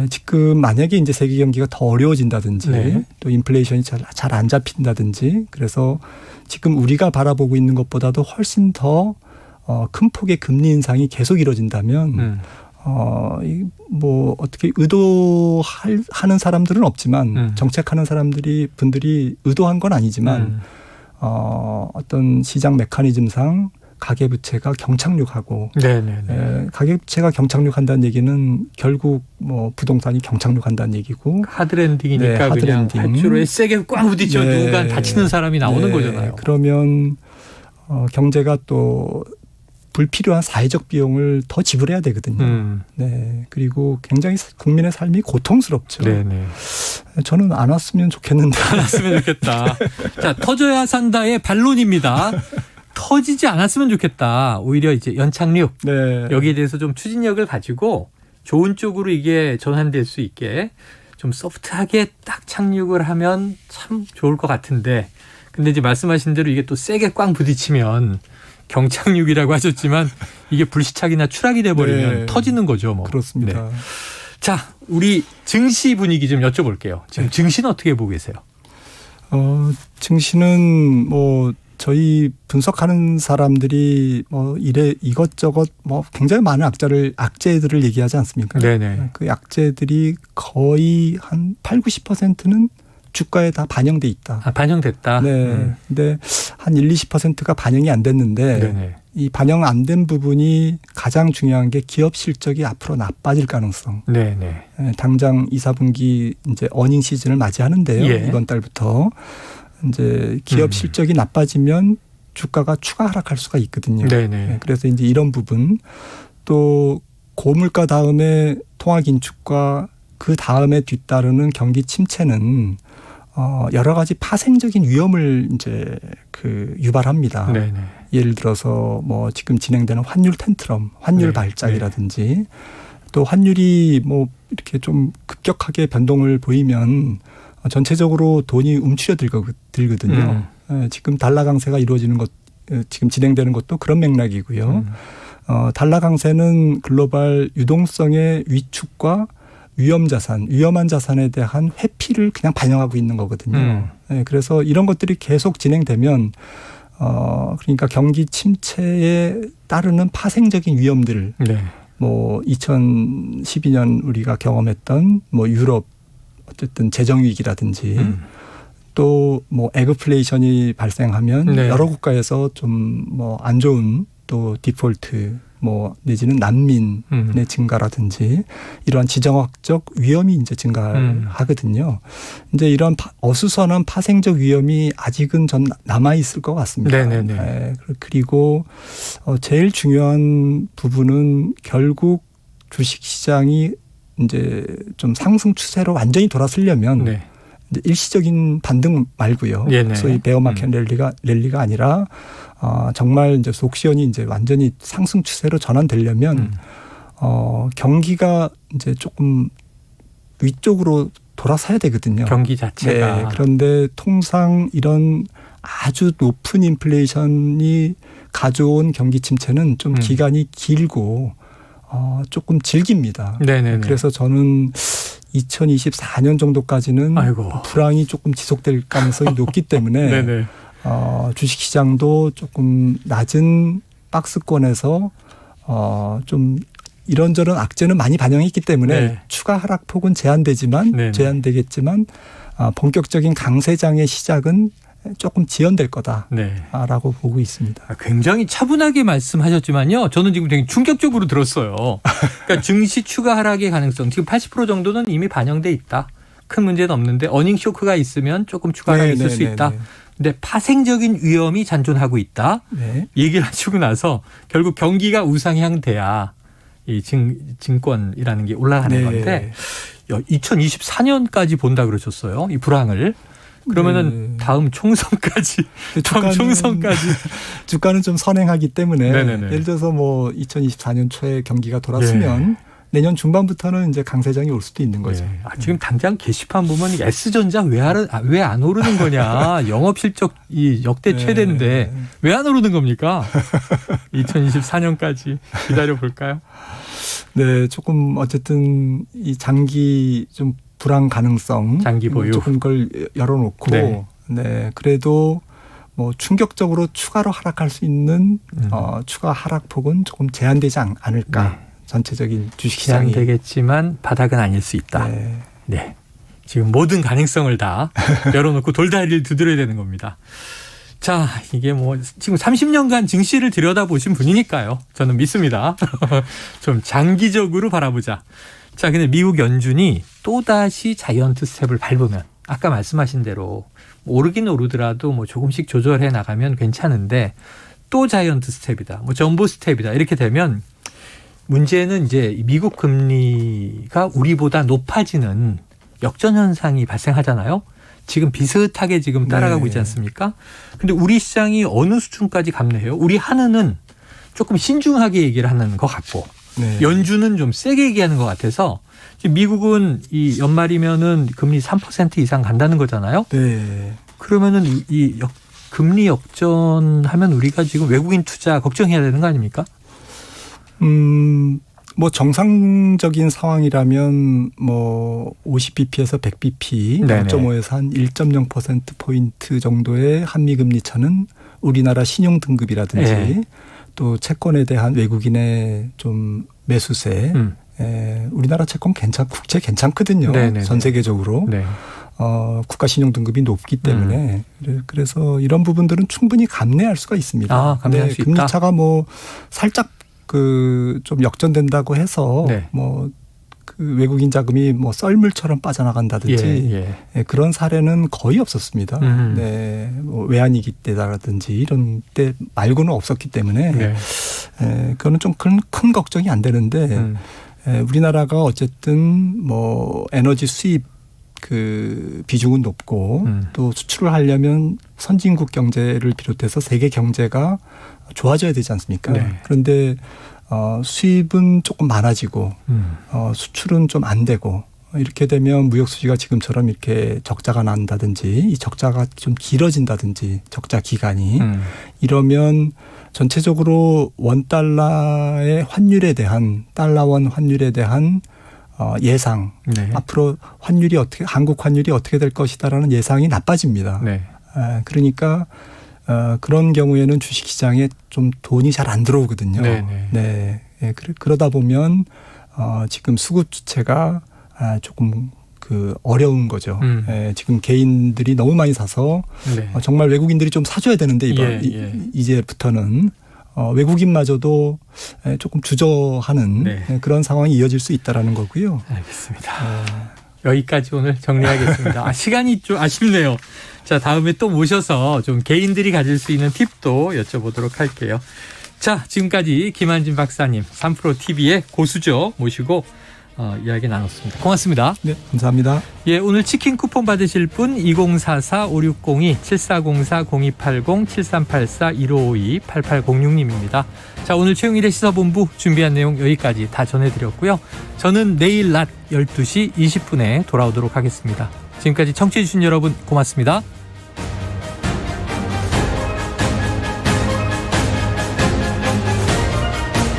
지금 만약에 이제 세계 경기가 더 어려워진다든지 또 인플레이션이 잘 안 잡힌다든지 그래서 지금 우리가 바라보고 있는 것보다도 훨씬 더 큰 폭의 금리 인상이 계속 이뤄진다면 뭐 어떻게 의도하는 사람들은 없지만 정책하는 분들이 의도한 건 아니지만 어떤 시장 메커니즘상 가계부채가 경착륙하고 가계부채가 경착륙한다는 얘기는 결국 뭐 부동산이 경착륙한다는 얘기고 하드랜딩이니까 그냥 하드랜딩. 활주로에 세게 꽉 부딪혀 누군가 다치는 사람이 나오는 거잖아요. 그러면 경제가 또 불필요한 사회적 비용을 더 지불해야 되거든요. 그리고 굉장히 국민의 삶이 고통스럽죠. 저는 안 왔으면 좋겠는데. 안 왔으면 좋겠다. 자, 터져야 산다의 반론입니다. 터지지 않았으면 좋겠다. 오히려 이제 연착륙. 여기에 대해서 좀 추진력을 가지고 좋은 쪽으로 이게 전환될 수 있게 좀 소프트하게 딱 착륙을 하면 참 좋을 것 같은데. 근데 이제 말씀하신 대로 이게 또 세게 꽝 부딪히면 경착륙이라고 하셨지만 이게 불시착이나 추락이 돼버리면 터지는 거죠. 뭐. 그렇습니다. 자, 우리 증시 분위기 좀 여쭤볼게요. 지금 증시는 어떻게 보고 계세요? 증시는 뭐 저희 분석하는 사람들이 뭐 이것저것 뭐 굉장히 많은 악재들을 얘기하지 않습니까? 그 악재들이 거의 한 80-90%는 주가에 다 반영돼 있다. 반영됐다. 근데 한 1-20%가 반영이 안 됐는데 이 반영 안 된 부분이 가장 중요한 게 기업 실적이 앞으로 나빠질 가능성. 당장 2-4분기 이제 어닝 시즌을 맞이하는데요. 이번 달부터 이제 기업 실적이 나빠지면 주가가 추가 하락할 수가 있거든요. 그래서 이제 이런 부분 또 고물가 다음에 통화 긴축과 그 다음에 뒤따르는 경기 침체는 여러 가지 파생적인 위험을 이제 유발합니다. 예를 들어서 뭐 지금 진행되는 환율 텐트럼, 환율 발작이라든지 또 환율이 뭐 이렇게 좀 급격하게 변동을 보이면 전체적으로 돈이 들거든요. 지금 달러 강세가 이루어지는 지금 진행되는 것도 그런 맥락이고요. 달러 강세는 글로벌 유동성의 위축과 위험한 자산에 대한 회피를 그냥 반영하고 있는 거거든요. 네, 그래서 이런 것들이 계속 진행되면 그러니까 경기 침체에 따르는 파생적인 위험들, 네. 뭐 2012년 우리가 경험했던 뭐 유럽 어쨌든 재정 위기라든지 또 뭐 에그플레이션이 발생하면 네. 여러 국가에서 좀 뭐 안 좋은 또 디폴트 뭐 내지는 난민의 증가라든지 이러한 지정학적 위험이 이제 증가하거든요. 이제 이런 어수선한 파생적 위험이 아직은 전 남아 있을 것 같습니다. 네네네. 네. 그리고 제일 중요한 부분은 결국 주식시장이 이제 좀 상승 추세로 완전히 돌아서려면 네. 이제 일시적인 반등 말고요. 네네. 소위 베어마켓 랠리가 아니라 정말 이제 속시원이 이제 완전히 상승 추세로 전환되려면 경기가 이제 조금 위쪽으로 돌아서야 되거든요. 경기 자체가. 네. 그런데 통상 이런 아주 높은 인플레이션이 가져온 경기 침체는 좀 기간이 길고 조금 질깁니다. 네네네. 그래서 저는 2024년 정도까지는 불황이 조금 지속될 가능성이 높기 때문에 네네. 주식시장도 조금 낮은 박스권에서 좀 이런저런 악재는 많이 반영했기 때문에 네. 추가 하락폭은 제한되겠지만 본격적인 강세장의 시작은 조금 지연될 거다라고 보고 있습니다. 굉장히 차분하게 말씀하셨지만요. 저는 지금 되게 충격적으로 들었어요. 그러니까 증시 추가 하락의 가능성 지금 80% 정도는 이미 반영돼 있다. 큰 문제는 없는데 어닝 쇼크가 있으면 조금 추가 하락이 있을 수 있다. 근데 파생적인 위험이 잔존하고 있다. 네. 얘기를 하시고 나서 결국 경기가 우상향 돼야 이 증권이라는 게 올라가는 건데 2024년까지 본다 그러셨어요. 이 불황을. 그러면은 다음 총선까지 주가는 좀 선행하기 때문에 네네네. 예를 들어서 뭐 2024년 초에 경기가 돌았으면 내년 중반부터는 이제 강세장이 올 수도 있는 거죠. 지금 당장 게시판 보면 S전자 왜 안 오르는 거냐. 영업실적 이 역대 최대인데 왜 안 오르는 겁니까? 2024년까지 기다려 볼까요? 네, 조금 어쨌든 이 장기 좀 불황 가능성 장기 보유 조금 그걸 열어놓고 네 그래도 뭐 충격적으로 추가로 하락할 수 있는 추가 하락폭은 조금 제한되지 않을까. 전체적인 주식시장이. 제한되겠지만 바닥은 아닐 수 있다. 네. 지금 모든 가능성을 다 열어놓고 돌다리를 두드려야 되는 겁니다. 자, 이게 뭐 지금 30년간 증시를 들여다보신 분이니까요. 저는 믿습니다. 좀 장기적으로 바라보자. 자, 근데 미국 연준이 또다시 자이언트 스텝을 밟으면 아까 말씀하신 대로 오르긴 오르더라도 뭐 조금씩 조절해 나가면 괜찮은데 또 자이언트 스텝이다. 뭐 점보 스텝이다. 이렇게 되면 문제는 이제 미국 금리가 우리보다 높아지는 역전 현상이 발생하잖아요. 지금 비슷하게 지금 따라가고 있지 않습니까? 근데 우리 시장이 어느 수준까지 감내해요? 우리 한은은 조금 신중하게 얘기를 하는 것 같고 연준은 좀 세게 얘기하는 것 같아서 지금 미국은 이 연말이면은 금리 3% 이상 간다는 거잖아요. 네. 그러면은 이 금리 역전하면 우리가 지금 외국인 투자 걱정해야 되는 거 아닙니까? 뭐 정상적인 상황이라면 뭐 50bp에서 100bp, 0.5에서 한 1.0%포인트 정도의 한미금리 차는 우리나라 신용등급이라든지 또 채권에 대한 외국인의 좀 매수세, 우리나라 채권 국채 괜찮거든요. 전 세계적으로. 국가 신용등급이 높기 때문에 그래서 이런 부분들은 충분히 감내할 수가 있습니다. 감내할 수 있다. 금리 차가 뭐 살짝 좀 역전된다고 해서 뭐 그 외국인 자금이 뭐 썰물처럼 빠져나간다든지 그런 사례는 거의 없었습니다. 네, 뭐 외환위기 때라든지 이런 때 말고는 없었기 때문에 그거는 좀 큰 걱정이 안 되는데 우리나라가 어쨌든 뭐 에너지 수입 그 비중은 높고 또 수출을 하려면 선진국 경제를 비롯해서 세계 경제가 좋아져야 되지 않습니까? 그런데 수입은 조금 많아지고 수출은 좀 안 되고 이렇게 되면 무역 수지가 지금처럼 이렇게 적자가 난다든지 이 적자가 좀 길어진다든지 적자 기간이 이러면 전체적으로 원달러의 환율에 대한 달러원 환율에 대한 예상 네. 앞으로 한국 환율이 어떻게 될 것이다라는 예상이 나빠집니다. 네. 그러니까 그런 경우에는 주식시장에 좀 돈이 잘 안 들어오거든요. 네. 그러다 보면 지금 수급 주체가 조금 어려운 거죠. 지금 개인들이 너무 많이 사서 네. 정말 외국인들이 좀 사줘야 되는데 이제부터는 외국인마저도 조금 주저하는 그런 상황이 이어질 수 있다라는 거고요. 알겠습니다. 여기까지 오늘 정리하겠습니다. 시간이 좀 아쉽네요. 자, 다음에 또 모셔서 좀 개인들이 가질 수 있는 팁도 여쭤보도록 할게요. 자, 지금까지 김한진 박사님, 3프로TV의 고수죠 모시고 이야기 나눴습니다. 고맙습니다. 네, 감사합니다. 예, 오늘 치킨 쿠폰 받으실 분 2044-5602-7404-0280-7384-1552-8806님입니다. 자, 오늘 최영일의 시사본부 준비한 내용 여기까지 다 전해드렸고요. 저는 내일 낮 12시 20분에 돌아오도록 하겠습니다. 지금까지 청취해 주신 여러분 고맙습니다.